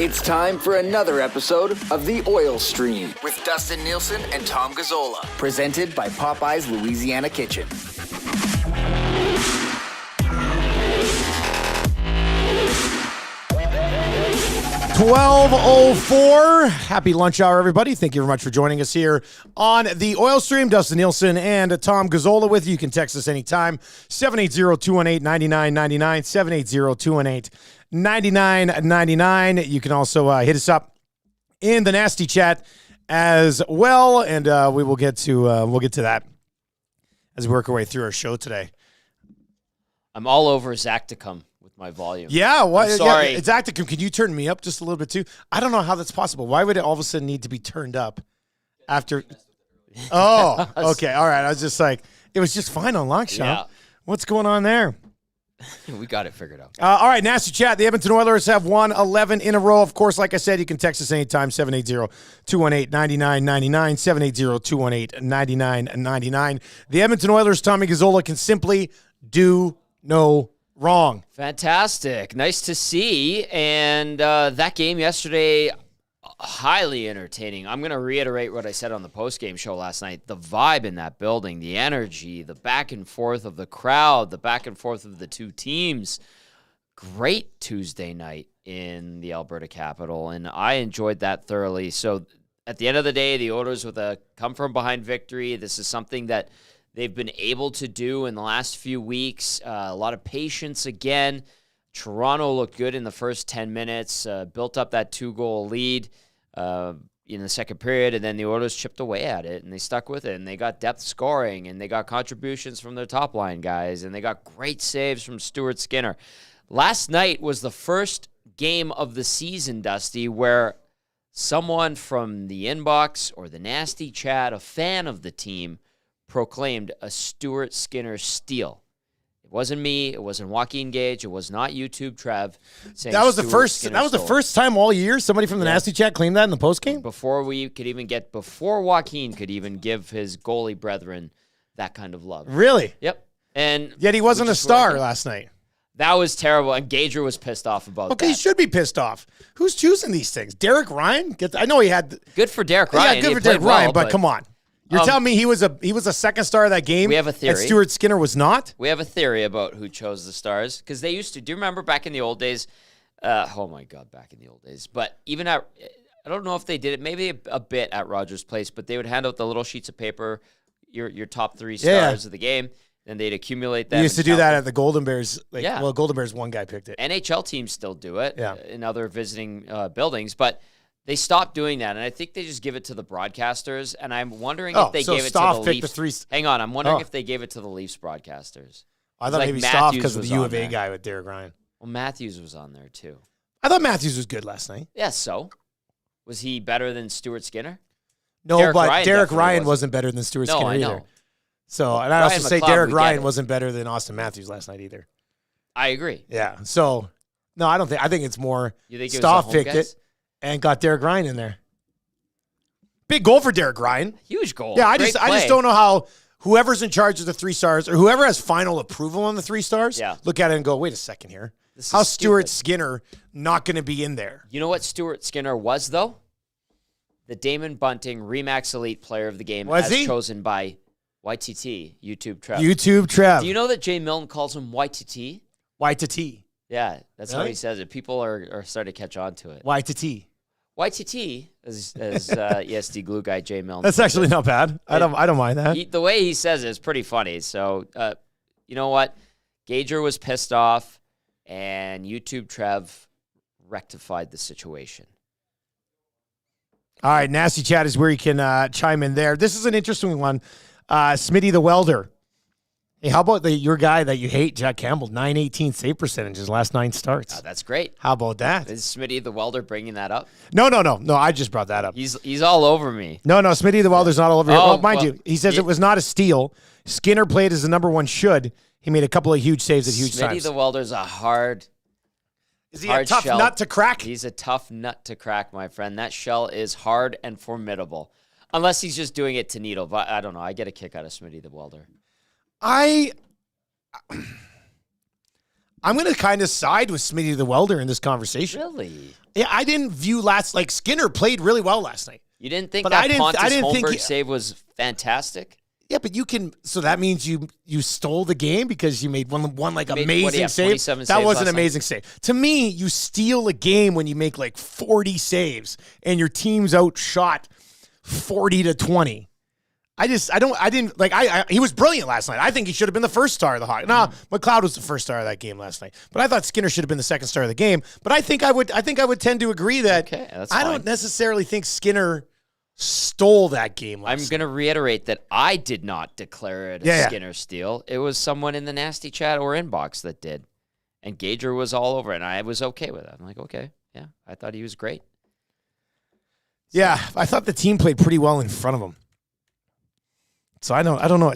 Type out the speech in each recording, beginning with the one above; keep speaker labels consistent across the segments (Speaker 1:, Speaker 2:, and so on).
Speaker 1: It's time for another episode of The Oil Stream with Dustin Nielson and Tom Gazzola, presented by Popeye's Louisiana Kitchen.
Speaker 2: 12:04. Happy lunch hour, everybody. Thank you very much for joining us here on The Oil Stream. Dustin Nielson and Tom Gazzola with you. You can text us anytime. 780-218-9999. 780-218-9999. You can also hit us up in the nasty chat as well, and we will get to that as we work our way through our show today.
Speaker 3: I'm all over Zacticum with my volume.
Speaker 2: Yeah, what?
Speaker 3: Sorry.
Speaker 2: Yeah, Zacticum, can you turn me up just a little bit too? I don't know how that's possible. Why would it all of a sudden need to be turned up after? Oh, okay, all right. I was just like, it was just fine on Lockshot.
Speaker 3: Yeah.
Speaker 2: What's going on there?
Speaker 3: We got it figured out.
Speaker 2: All right, nasty chat. The Edmonton Oilers have won 11 in a row. Of course, like I said, you can text us anytime, 780-218-9999, 780-218-9999. The Edmonton Oilers, Tommy Gazzola, can simply do no wrong.
Speaker 3: Fantastic. Nice to see. And that game yesterday, highly entertaining. I'm going to reiterate what I said on the postgame show last night. The vibe in that building, the energy, the back and forth of the crowd, the back and forth of the two teams. Great Tuesday night in the Alberta Capital, and I enjoyed that thoroughly. So at the end of the day, the Oilers with a come-from-behind victory. This is something that they've been able to do in the last few weeks. A lot of patience again. Toronto looked good in the first 10 minutes, built up that 2-goal lead in the second period, and then the Oilers chipped away at it, and they stuck with it, and they got depth scoring, and they got contributions from their top-line guys, and they got great saves from Stuart Skinner. Last night was the first game of the season, Dusty, where someone from the inbox or the nasty chat, a fan of the team, proclaimed a Stuart Skinner steal. It wasn't me. It wasn't Joaquin Gage. It was not YouTube Trev. Saying
Speaker 2: That was the
Speaker 3: Stuart
Speaker 2: first.
Speaker 3: Skinner
Speaker 2: That was the
Speaker 3: stole.
Speaker 2: first time all year somebody from the nasty chat claimed that in the postgame.
Speaker 3: Before Joaquin could even give his goalie brethren that kind of love.
Speaker 2: Really?
Speaker 3: Yep. And
Speaker 2: Yet he wasn't a
Speaker 3: which is
Speaker 2: star
Speaker 3: what I
Speaker 2: last night.
Speaker 3: think- That was terrible, and Gager was pissed off about
Speaker 2: Okay,
Speaker 3: that.
Speaker 2: he should be pissed off. Who's choosing these things? Derek Ryan? I know he had.
Speaker 3: Good for Derek Ryan.
Speaker 2: Yeah, good
Speaker 3: He
Speaker 2: for
Speaker 3: played
Speaker 2: Derek Ryan,
Speaker 3: well,
Speaker 2: but come on. You're telling me he was a second star of that game?
Speaker 3: We have a theory.
Speaker 2: And Stuart Skinner was not?
Speaker 3: We have a theory about who chose the stars, because they used to. Do you remember back in the old days? Oh my God, back in the old days. But even I don't know if they did it. Maybe a bit at Rogers Place, but they would hand out the little sheets of paper, your top 3 stars of the game, and they'd accumulate them.
Speaker 2: We used to do that at the Golden Bears.
Speaker 3: Yeah.
Speaker 2: Well, Golden Bears, one guy picked it.
Speaker 3: NHL teams still do it
Speaker 2: Yeah.
Speaker 3: in other visiting buildings, but they stopped doing that, and I think they just give it to the broadcasters. And I'm wondering if they gave it to
Speaker 2: Stoff
Speaker 3: the
Speaker 2: picked
Speaker 3: Leafs.
Speaker 2: the 3.
Speaker 3: Hang on, I'm wondering if they gave it to the Leafs broadcasters.
Speaker 2: I thought
Speaker 3: like
Speaker 2: maybe Stoff
Speaker 3: Matthews
Speaker 2: because of the
Speaker 3: was
Speaker 2: U
Speaker 3: on
Speaker 2: of A
Speaker 3: there.
Speaker 2: guy with Derek Ryan.
Speaker 3: Well, Matthews was on there too.
Speaker 2: I thought Matthews was good last night.
Speaker 3: Yeah, so was he better than Stuart Skinner?
Speaker 2: No,
Speaker 3: Derek
Speaker 2: but
Speaker 3: Ryan
Speaker 2: Derek
Speaker 3: definitely
Speaker 2: Ryan
Speaker 3: wasn't.
Speaker 2: wasn't better than Stuart
Speaker 3: No,
Speaker 2: Skinner
Speaker 3: I know.
Speaker 2: either. So, and I
Speaker 3: Ryan
Speaker 2: also say
Speaker 3: McLeod,
Speaker 2: Derek
Speaker 3: we get
Speaker 2: Ryan
Speaker 3: it.
Speaker 2: wasn't better than Austin Matthews last night either.
Speaker 3: I agree.
Speaker 2: Yeah. So, no, I don't think. I think it's more
Speaker 3: You think it was
Speaker 2: Stoff
Speaker 3: the home
Speaker 2: picked
Speaker 3: guys?
Speaker 2: it and got Derek Ryan in there. Big goal for Derek Ryan.
Speaker 3: Huge goal.
Speaker 2: Yeah, I
Speaker 3: Great
Speaker 2: just
Speaker 3: play.
Speaker 2: don't know how whoever's in charge of the 3 stars or whoever has final approval on the 3 stars look at it and go, wait a second here.
Speaker 3: This is
Speaker 2: How's Stuart
Speaker 3: stupid.
Speaker 2: Skinner not going to be in there?
Speaker 3: You know what Stuart Skinner was, though? The Damon Bunting Remax Elite Player of the Game,
Speaker 2: Was
Speaker 3: as
Speaker 2: he?
Speaker 3: chosen by YTT, YouTube Trev.
Speaker 2: YouTube Trev.
Speaker 3: Do you know that Jay Milton calls him YTT?
Speaker 2: Y to T.
Speaker 3: Yeah, that's how
Speaker 2: Really?
Speaker 3: he says it. People are starting to catch on to it.
Speaker 2: Y to T.
Speaker 3: YTT, as ESD glue guy Jay Milton.
Speaker 2: That's
Speaker 3: says
Speaker 2: actually
Speaker 3: it.
Speaker 2: not bad. I don't mind that.
Speaker 3: The way he says it is pretty funny. So, you know what? Gager was pissed off, and YouTube Trev rectified the situation.
Speaker 2: All right, Nasty Chat is where you can chime in there. This is an interesting one. Smitty the Welder. Hey, how about your guy that you hate, Jack Campbell, 918 save percentage his last 9 starts?
Speaker 3: That's great.
Speaker 2: How about that?
Speaker 3: Is Smitty the Welder bringing that up?
Speaker 2: No, I just brought that up.
Speaker 3: He's all over me.
Speaker 2: No, Smitty the Welder's not all over here.
Speaker 3: Oh,
Speaker 2: Well, mind
Speaker 3: well,
Speaker 2: you, he says it was not a steal. Skinner played as the number 1 should. He made a couple of huge saves at huge
Speaker 3: Smitty
Speaker 2: times.
Speaker 3: the Welder's a hard
Speaker 2: Is he a
Speaker 3: hard
Speaker 2: tough
Speaker 3: shell.
Speaker 2: nut to crack?
Speaker 3: He's a tough nut to crack, my friend. That shell is hard and formidable. Unless he's just doing it to needle. But I don't know. I get a kick out of Smitty the Welder.
Speaker 2: I'm going to kind of side with Smitty the Welder in this conversation.
Speaker 3: Really?
Speaker 2: Yeah, I didn't view Skinner played really well last night.
Speaker 3: You didn't think
Speaker 2: But
Speaker 3: that
Speaker 2: I didn't think
Speaker 3: Holmberg save was fantastic?
Speaker 2: Yeah, but so that means you stole the game because you made one amazing save.
Speaker 3: 27
Speaker 2: that
Speaker 3: saves
Speaker 2: was an
Speaker 3: last
Speaker 2: amazing save. To me, you steal a game when you make 40 saves and your team's outshot 40-20. He was brilliant last night. I think he should have been the first star of the Hawks. No, McLeod was the first star of that game last night. But I thought Skinner should have been the second star of the game. But I think I would tend to agree that I don't necessarily think Skinner stole that game last night.
Speaker 3: I'm going to reiterate that I did not declare it a Skinner steal. It was someone in the nasty chat or inbox that did. And Gager was all over it, and I was okay with it. I'm like, okay, yeah, I thought he was great. So,
Speaker 2: yeah, I thought the team played pretty well in front of him. So I don't know.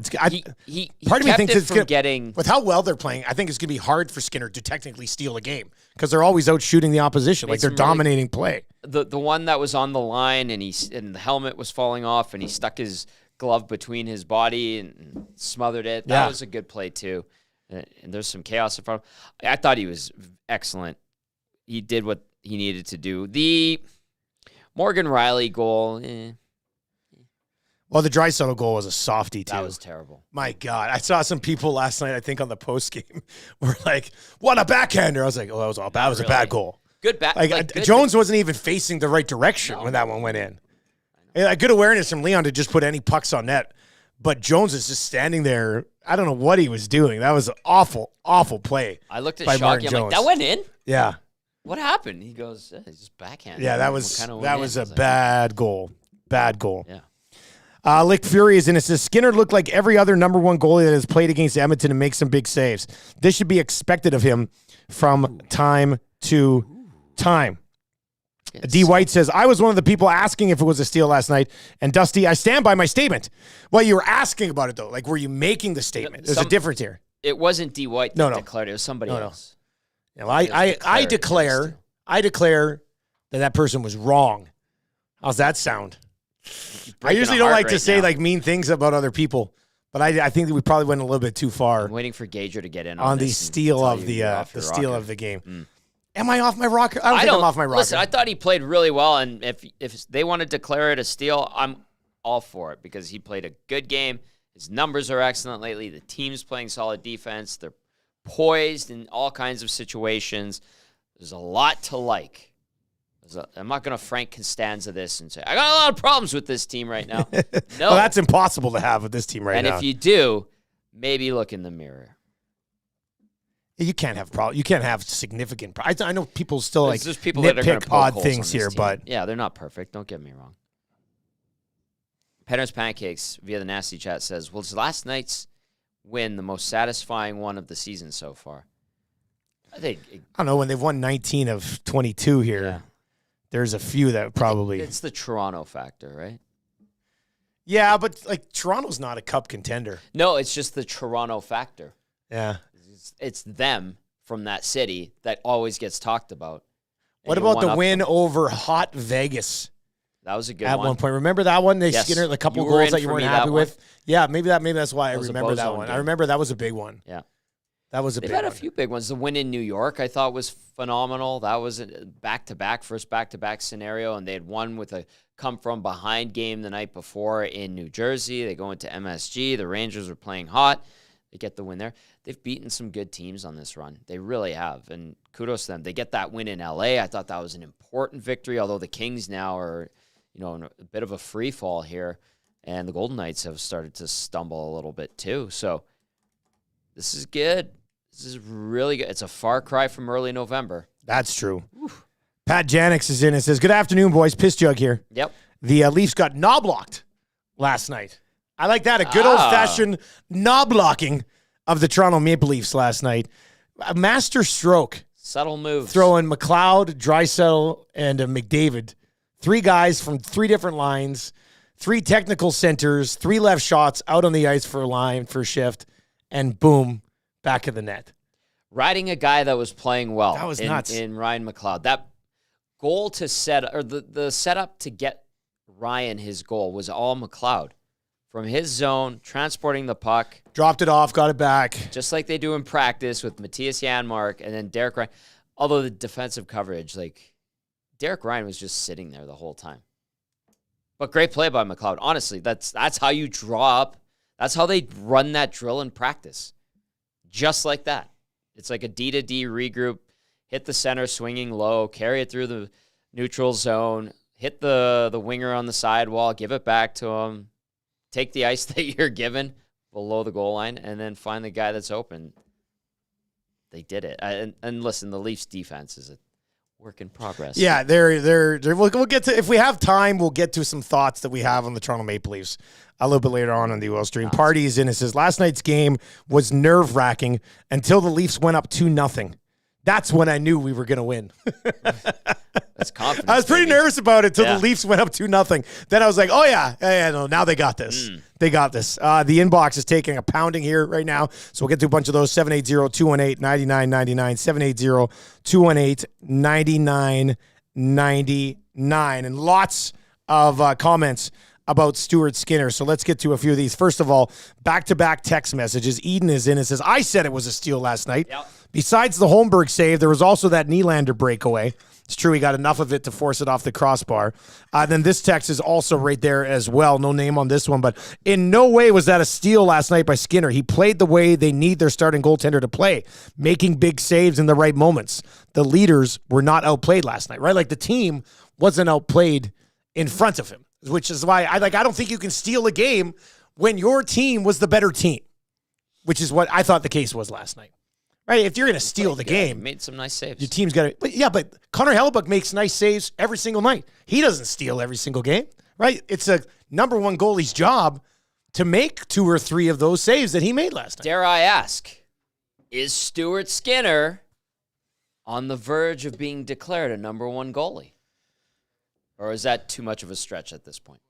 Speaker 3: He
Speaker 2: part of me thinks it's
Speaker 3: getting
Speaker 2: with how well they're playing. I think it's going to be hard for Skinner to technically steal a game because they're always out shooting the opposition, like they're dominating play.
Speaker 3: The one that was on the line and the helmet was falling off and he stuck his glove between his body and smothered it. That was a good play too. And there's some chaos in front of him. I thought he was excellent. He did what he needed to do. The Morgan Riley goal.
Speaker 2: Well, the Draisaitl goal was a softie, too.
Speaker 3: That was terrible.
Speaker 2: My God. I saw some people last night, I think, on the postgame were like, what a backhander. I was like, oh, that was a bad goal.
Speaker 3: Good back.
Speaker 2: Jones wasn't even facing the right direction when that one went in. Good awareness from Leon to just put any pucks on net. But Jones is just standing there. I don't know what he was doing. That was an awful, awful play.
Speaker 3: I looked at Shockey. I'm like, that went in?
Speaker 2: Yeah.
Speaker 3: What happened? He goes, he's just backhanded.
Speaker 2: Yeah, that was a bad goal. Bad goal.
Speaker 3: Yeah.
Speaker 2: Lick Fury is in it. Says Skinner looked like every other number one goalie that has played against Edmonton and makes some big saves. This should be expected of him from time to time. D. White says, I was one of the people asking if it was a steal last night. And Dusty, I stand by my statement. Well, you were asking about it, though. Were you making the statement? There's a difference here.
Speaker 3: It wasn't D. White that declared it. It was somebody else.
Speaker 2: No, I declare that person was wrong. How's that sound? I usually don't like to say mean things about other people, but I think that we probably went a little bit too far.
Speaker 3: I'm waiting for Gager to get in
Speaker 2: on the steal of the game. Am I off my rocker? I don't think I'm off my rocker.
Speaker 3: Listen, I thought he played really well, and if they want to declare it a steal, I'm all for it because he played a good game. His numbers are excellent lately. The team's playing solid defense. They're poised in all kinds of situations. There's a lot to like. I'm not going to Frank Costanza this and say, I got a lot of problems with this team right now. No.
Speaker 2: Well, that's impossible to have with this team right now.
Speaker 3: And if you do, maybe look in the mirror.
Speaker 2: You can't have problems. You can't have significant problems. I know people still
Speaker 3: There's people that are
Speaker 2: nitpick odd things here, but
Speaker 3: yeah, they're not perfect. Don't get me wrong. Penner's Pancakes via the nasty chat says, was last night's win the most satisfying one of the season so far? I
Speaker 2: don't know, when they've won 19 of 22 here.
Speaker 3: Yeah.
Speaker 2: There's a few that probably...
Speaker 3: It's the Toronto factor, right?
Speaker 2: Yeah, but Toronto's not a cup contender.
Speaker 3: No, it's just the Toronto factor.
Speaker 2: Yeah.
Speaker 3: It's them from that city that always gets talked about.
Speaker 2: What about the win over Hot Vegas?
Speaker 3: That was a good
Speaker 2: one. At one point. Remember that one? They Skinner, a couple goals that you weren't happy with? Yeah, maybe that's why I remember that one. Game. I remember that was a big one.
Speaker 3: Yeah.
Speaker 2: That was a big one.
Speaker 3: They've had a few big ones. The win in New York, I thought, was phenomenal. That was a first back-to-back scenario, and they had won with a come-from-behind game the night before in New Jersey. They go into MSG. The Rangers were playing hot. They get the win there. They've beaten some good teams on this run. They really have, and kudos to them. They get that win in L.A. I thought that was an important victory, although the Kings now are, in a bit of a free fall here, and the Golden Knights have started to stumble a little bit too. So this is good. This is really good. It's a far cry from early November.
Speaker 2: That's true. Oof. Pat Janix is in and says, good afternoon, boys. Piss Jug here.
Speaker 3: Yep.
Speaker 2: The Leafs got knob-locked last night. I like that. A good old-fashioned knob-locking of the Toronto Maple Leafs last night. A master stroke.
Speaker 3: Subtle moves.
Speaker 2: Throwing McLoud, Draisaitl, and McDavid. 3 guys from 3 different lines, 3 technical centers, 3 left shots out on the ice for shift, and boom, back of the net.
Speaker 3: Riding a guy that was playing well.
Speaker 2: That was nuts.
Speaker 3: In Ryan McLeod. That goal to set, or the setup to get Ryan his goal was all McLeod. From his zone, transporting the puck.
Speaker 2: Dropped it off, got it back.
Speaker 3: Just like they do in practice with Matthias Janmark and then Derek Ryan. Although the defensive coverage, Derek Ryan was just sitting there the whole time. But great play by McLoud. Honestly, that's how you draw up. That's how they run that drill in practice. Just like that. It's like a D to D regroup, hit the center swinging low, carry it through the neutral zone, hit the winger on the sidewall, give it back to him, take the ice that you're given below the goal line, and then find the guy that's open. They did it. And listen, the Leafs defense is a work in progress.
Speaker 2: Yeah, we'll get to, if we have time, we'll get to some thoughts that we have on the Toronto Maple Leafs a little bit later on the Oil Stream. Party is in. It says, last night's game was nerve-wracking until the Leafs went up 2-0. That's when I knew we were going to win.
Speaker 3: That's confidence.
Speaker 2: I was pretty nervous about it until the Leafs went up 2-0. Then I was like, oh, yeah, no, now they got this. They got this. The inbox is taking a pounding here right now, so we'll get to a bunch of those. 780-218-9999, 780-218-9999, and lots of comments about Stuart Skinner. So let's get to a few of these. First of all, back-to-back text messages. Eden is in and says, I said it was a steal last night.
Speaker 3: Yep.
Speaker 2: Besides the Holmberg save, there was also that Nylander breakaway. It's true, he got enough of it to force it off the crossbar. Then this text is also right there as well. No name on this one, but in no way was that a steal last night by Skinner. He played the way they need their starting goaltender to play, making big saves in the right moments. The leaders were not outplayed last night, right? Like the team wasn't outplayed in front of him, which is why I don't think you can steal a game when your team was the better team, which is what I thought the case was last night. Right, if you're going to steal the game,
Speaker 3: made some nice saves.
Speaker 2: Your team's got to. But Connor Hellebuck makes nice saves every single night. He doesn't steal every single game, right? It's a number one goalie's job to make 2 or 3 of those saves that he made last night.
Speaker 3: Dare I ask, is Stuart Skinner on the verge of being declared a number one goalie, or is that too much of a stretch at this point?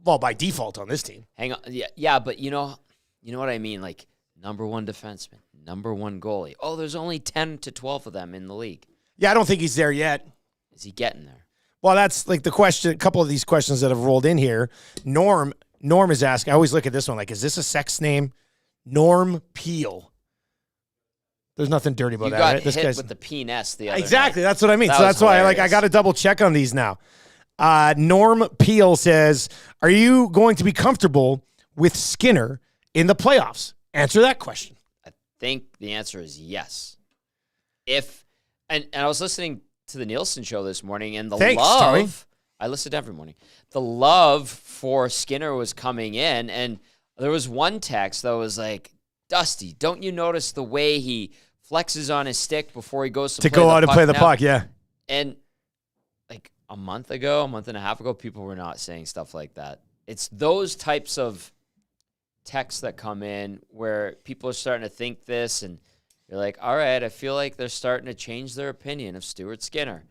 Speaker 2: Well, by default on this team.
Speaker 3: Hang on, yeah, but you know what I mean, like. Number one defenseman, number one goalie. Oh, there's only 10 to 12 of them in the league.
Speaker 2: Yeah, I don't think he's there yet.
Speaker 3: Is he getting there?
Speaker 2: Well, that's like the question, a couple of these questions that have rolled in here. Norm is asking, I always look at this one, like, is this a sex name? Norm Peel. There's nothing dirty about
Speaker 3: you
Speaker 2: that,
Speaker 3: got
Speaker 2: right? This
Speaker 3: hit
Speaker 2: guy's
Speaker 3: with the penis the other
Speaker 2: exactly,
Speaker 3: night.
Speaker 2: That's what I mean.
Speaker 3: That
Speaker 2: so that's why
Speaker 3: hilarious.
Speaker 2: I got to double check on these now. Norm Peel says, are you going to be comfortable with Skinner in the playoffs? Answer that question.
Speaker 3: I think the answer is yes. And I was listening to the Nielson show this morning, and
Speaker 2: Thanks, Tommy.
Speaker 3: I listen every morning. The love for Skinner was coming in, and there was one text that was like, Dusty, don't you notice the way he flexes on his stick before he goes to
Speaker 2: go out and play the puck, yeah.
Speaker 3: And like a month and a half ago, people were not saying stuff like that. It's those types of texts that come in where people are starting to think this, and you're like, all right, I feel like they're starting to change their opinion of Stuart Skinner.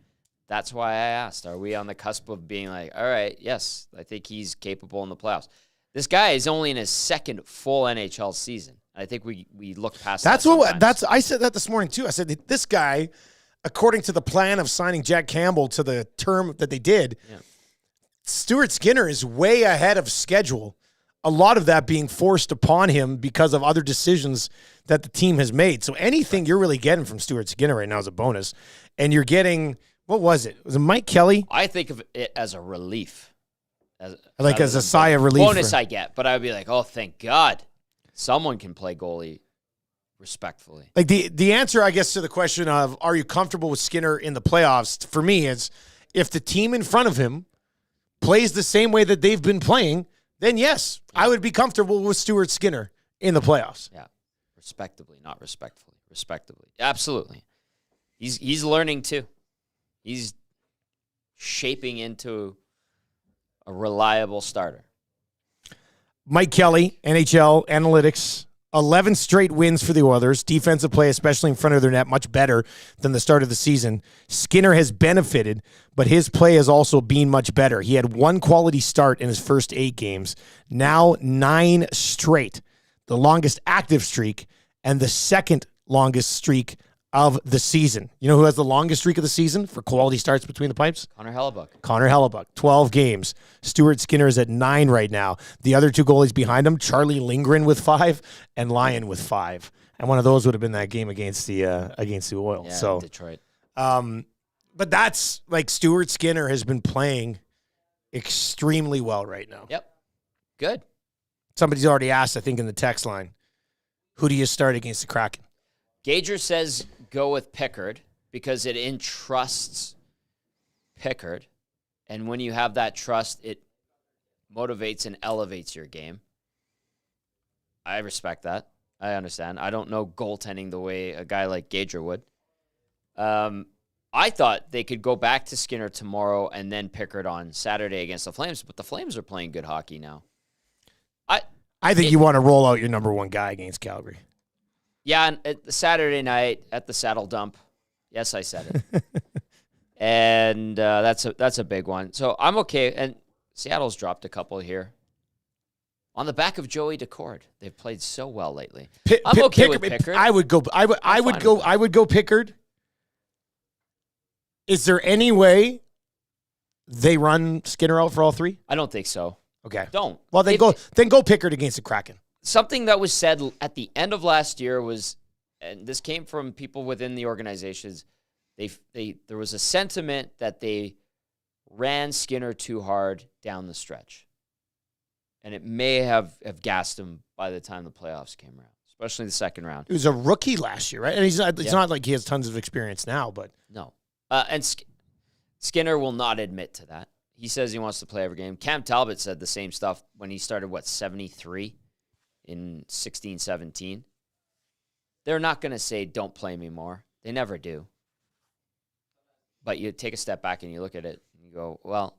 Speaker 3: That's why I asked, are we on the cusp of being like, all right, yes, I think he's capable in the playoffs. This guy is only in his second full NHL season. I think we look past that sometimes.
Speaker 2: I said that this morning too. I said this guy, according to the plan of signing Jack Campbell to the term that they did, Stuart Skinner is way ahead of schedule. A lot of that being forced upon him because of other decisions that the team has made. So anything you're really getting from Stuart Skinner right now is a bonus. And you're getting, what was it? Was it Mike Kelly?
Speaker 3: I think of it as a relief. As
Speaker 2: a sigh of relief.
Speaker 3: Bonus I get, but I would be like, oh, thank God. Someone can play goalie respectfully.
Speaker 2: Like the answer, I guess, to the question of are you comfortable with Skinner in the playoffs, for me, is if the team in front of him plays the same way that they've been playing, then yes, I would be comfortable with Stuart Skinner in the playoffs.
Speaker 3: Yeah, respectably, not respectfully. Respectably, absolutely. He's learning too. He's shaping into a reliable starter.
Speaker 2: Mike Kelly, NHL Analytics, 11 straight wins for the Oilers. Defensive play, especially in front of their net, much better than the start of the season. Skinner has benefited, but his play has also been much better. He had one quality start in his first 8 games. Now 9 straight. The longest active streak and the second longest streak of the season. You know who has the longest streak of the season for quality starts between the pipes?
Speaker 3: Connor Hellebuck.
Speaker 2: 12 games. Stuart Skinner is at 9 right now. The other 2 goalies behind him, Charlie Lindgren with 5 and Lyon with 5. And one of those would have been that game against the Oil.
Speaker 3: Yeah,
Speaker 2: so
Speaker 3: Detroit.
Speaker 2: But that's like Stuart Skinner has been playing extremely well right now.
Speaker 3: Yep. Good.
Speaker 2: Somebody's already asked, I think, in the text line, who do you start against the Kraken?
Speaker 3: Gager says go with Pickard because it entrusts Pickard. And when you have that trust, it motivates and elevates your game. I respect that. I understand. I don't know goaltending the way a guy like Gager would. I thought they could go back to Skinner tomorrow and then Pickard on Saturday against the Flames, but the Flames are playing good hockey now.
Speaker 2: I think you want to roll out your number one guy against Calgary.
Speaker 3: Yeah, and at Saturday night at the Saddle Dump. Yes, I said it. And that's a big one. So I'm okay. And Seattle's dropped a couple here. On the back of Joey Decord. They've played so well lately. I'm okay with Pickard.
Speaker 2: I would go Pickard. Is there any way they run Skinner out for all three?
Speaker 3: I don't think so.
Speaker 2: Okay.
Speaker 3: Don't.
Speaker 2: Well, then go Pickard against the Kraken.
Speaker 3: Something that was said at the end of last year was, and this came from people within the organizations, there was a sentiment that they ran Skinner too hard down the stretch. And it may have gassed him by the time the playoffs came around, especially the second round.
Speaker 2: He was a rookie last year, right? And it's not like he has tons of experience now, but.
Speaker 3: No. And Skinner will not admit to that. He says he wants to play every game. Cam Talbot said the same stuff when he started, 73 in 16-17. They're not going to say, don't play me more. They never do. But you take a step back and you look at it and you go, well,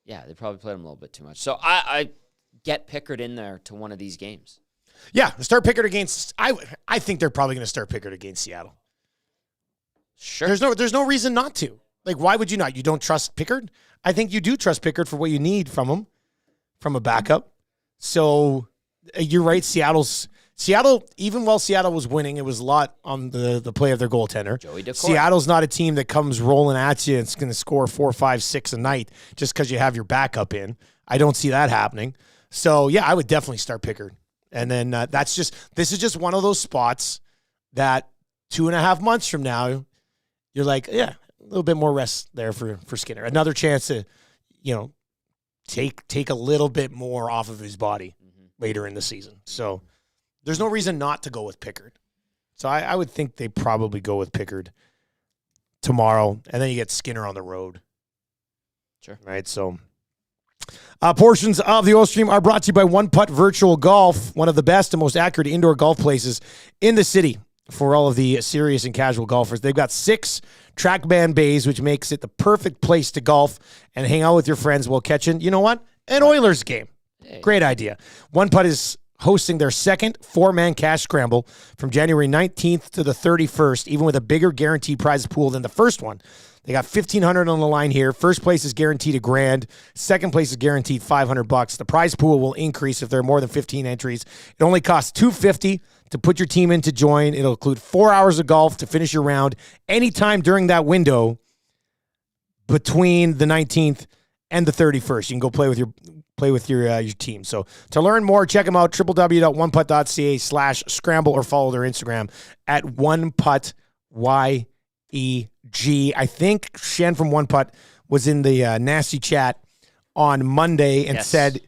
Speaker 3: yeah, they probably played him a little bit too much. So I get Pickard in there to one of these games.
Speaker 2: Yeah, start Pickard against. I think they're probably going to start Pickard against Seattle.
Speaker 3: Sure.
Speaker 2: There's no reason not to. Like, why would you not? You don't trust Pickard? I think you do trust Pickard for what you need from him, from a backup. So you're right. Seattle, even while Seattle was winning, it was a lot on the play of their goaltender.
Speaker 3: Joey Decord.
Speaker 2: Seattle's not a team that comes rolling at you and it's going to score 4, 5, 6 a night just because you have your backup in. I don't see that happening. So, yeah, I would definitely start Pickard. And then this is just one of those spots that 2.5 months from now, you're like, yeah, a little bit more rest there for Skinner. Another chance to, take a little bit more off of his body later in the season. So there's no reason not to go with Pickard. So I would think they probably go with Pickard tomorrow, and then you get Skinner on the road.
Speaker 3: Sure.
Speaker 2: Right, so portions of the Oil Stream are brought to you by One Putt Virtual Golf, one of the best and most accurate indoor golf places in the city for all of the serious and casual golfers. They've got 6 TrackMan bays, which makes it the perfect place to golf and hang out with your friends while catching, you know what? An Oilers game.
Speaker 3: Hey.
Speaker 2: Great idea. One Putt is hosting their second 4-man cash scramble from January 19th to the 31st, even with a bigger guaranteed prize pool than the first one. They got $1,500 on the line here. First place is guaranteed $1,000. Second place is guaranteed $500. The prize pool will increase if there are more than 15 entries. It only costs $250 to put your team in to join. It'll include 4 hours of golf to finish your round anytime during that window between the 19th and the 31st. You can go play with your team. So to learn more, check them out, www.oneputt.ca/scramble, or follow their Instagram at OnePuttYEG. I think Shen from One Putt was in the nasty chat on Monday and said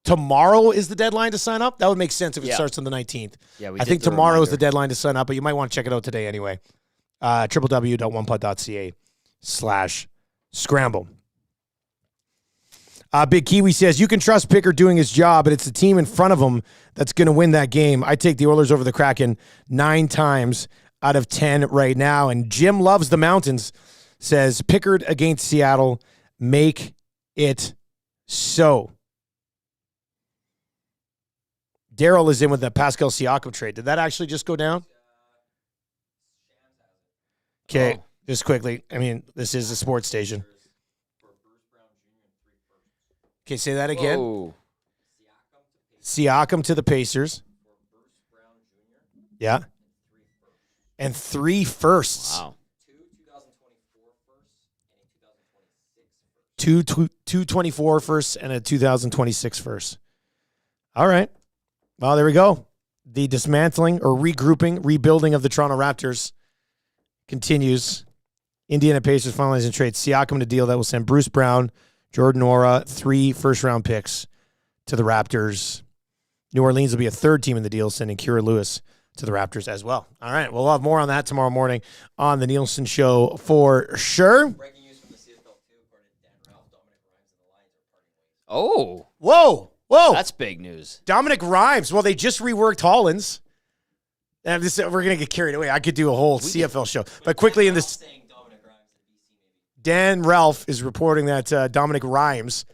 Speaker 2: tomorrow is the deadline to sign up. That would make sense if it starts on the 19th. Yeah, I think tomorrow is the deadline to sign up, but you might want to check it out today anyway. www.oneputt.ca/scramble. Big Kiwi says, you can trust Pickard doing his job, but it's the team in front of him that's going to win that game. I take the Oilers over the Kraken 9 times out of 10 right now. And Jim Loves the Mountains says, Pickard against Seattle, make it so. Daryl is in with the Pascal Siakam trade. Did that actually just go down? Okay, just quickly. I mean, this is a sports station. Okay, say that again.
Speaker 3: Whoa.
Speaker 2: Siakam to the Pacers. Yeah. And 3 firsts.
Speaker 3: Wow.
Speaker 2: 224 firsts and a 2026 first. All right. Well, there we go. The dismantling or regrouping, rebuilding of the Toronto Raptors continues Indiana Pacers finalizing trade. Siakam to deal that will send Bruce Brown, Jordan Ora, 3 first-round picks to the Raptors. New Orleans will be a third team in the deal, sending Kira Lewis to the Raptors as well. All right, we'll have more on that tomorrow morning on the Nielsen Show for sure.
Speaker 4: Breaking news from the CFL 2, according to Dan Ralph, Dominic Rhymes and the Lions are parting ways.
Speaker 3: Oh,
Speaker 2: Whoa.
Speaker 3: that's big news.
Speaker 2: Dominic Rhymes. Well, they just reworked Hollins. And we're going to get carried away. I could do a whole CFL show. But quickly in this,
Speaker 4: Saying Dominic Rhymes at BC maybe.
Speaker 2: Dan Ralph is reporting that Dominic Rhymes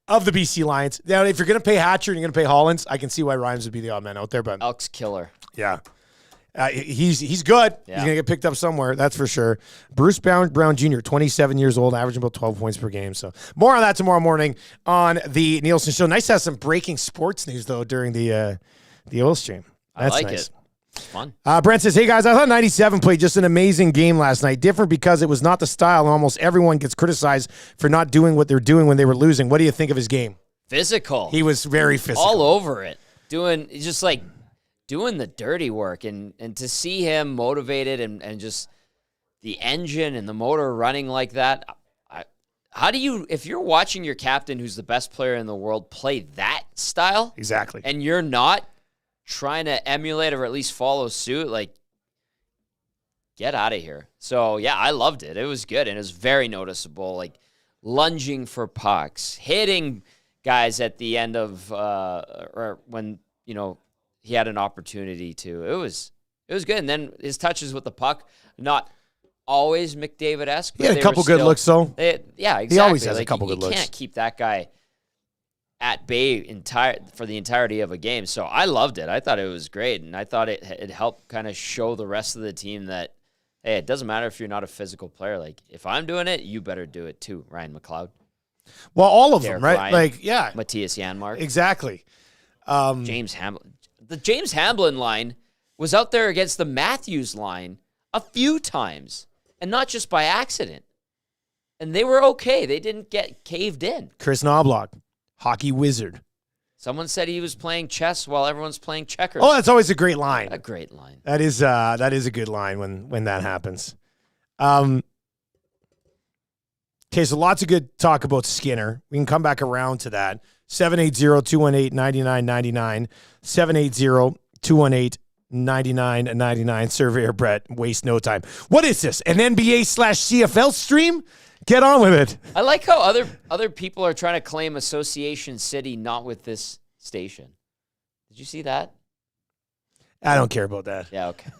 Speaker 2: of the BC Lions. Now, if you're going to pay Hatcher and you're going to pay Hollins, I can see why Rhymes would be the odd man out there. But
Speaker 3: Elks killer.
Speaker 2: yeah, he's good.
Speaker 3: Yeah.
Speaker 2: He's going to get picked up somewhere, that's for sure. Bruce Brown Jr., 27 years old, averaging about 12 points per game. So more on that tomorrow morning on the Nielsen Show. Nice to have some breaking sports news, though, during the oil stream. That's
Speaker 3: I like
Speaker 2: nice.
Speaker 3: it. It's fun.
Speaker 2: Brent says, hey, guys, I thought 97 played just an amazing game last night. Different because it was not the style, and almost everyone gets criticized for not doing what they're doing when they were losing. What do you think of his game?
Speaker 3: Physical.
Speaker 2: He was very physical.
Speaker 3: all over it, doing the dirty work, and to see him motivated and just the engine and the motor running like that. How do you, if you're watching your captain, who's the best player in the world, play that style,
Speaker 2: Exactly.
Speaker 3: and you're not trying to emulate or at least follow suit, like, get out of here. So yeah, I loved it. It was good, and it was very noticeable, like lunging for pucks, hitting guys at the end of or when he had an opportunity to. It was good. And then his touches with the puck, not always McDavid-esque.
Speaker 2: He had a couple good looks, though.
Speaker 3: Yeah, exactly.
Speaker 2: He always has a
Speaker 3: Like,
Speaker 2: couple good looks.
Speaker 3: You can't keep that guy at bay for the entirety of a game. So I loved it. I thought it was great, and I thought it helped kind of show the rest of the team that, hey, it doesn't matter if you're not a physical player. Like, if I'm doing it, you better do it too, Ryan McLeod.
Speaker 2: Well, all of
Speaker 3: Derek
Speaker 2: them, right?
Speaker 3: Ryan,
Speaker 2: Like, yeah.
Speaker 3: Matthias Janmark.
Speaker 2: Exactly.
Speaker 3: James Hamblin. The James Hamblin line was out there against the Matthews line a few times, and not just by accident. And they were okay. They didn't get caved in.
Speaker 2: Chris Knobloch, hockey wizard.
Speaker 3: Someone said he was playing chess while everyone's playing checkers.
Speaker 2: Oh, that's always a great line.
Speaker 3: A great line.
Speaker 2: That is a good line when that happens. Okay, so lots of good talk about Skinner. We can come back around to that. 780-218-9999. 780-218-9999. Surveyor Brett, waste no time. What is this? An NBA/CFL stream? Get on with it.
Speaker 3: I like how other people are trying to claim Association City, not with this station. Did you see that?
Speaker 2: I don't care about that.
Speaker 3: Yeah, okay.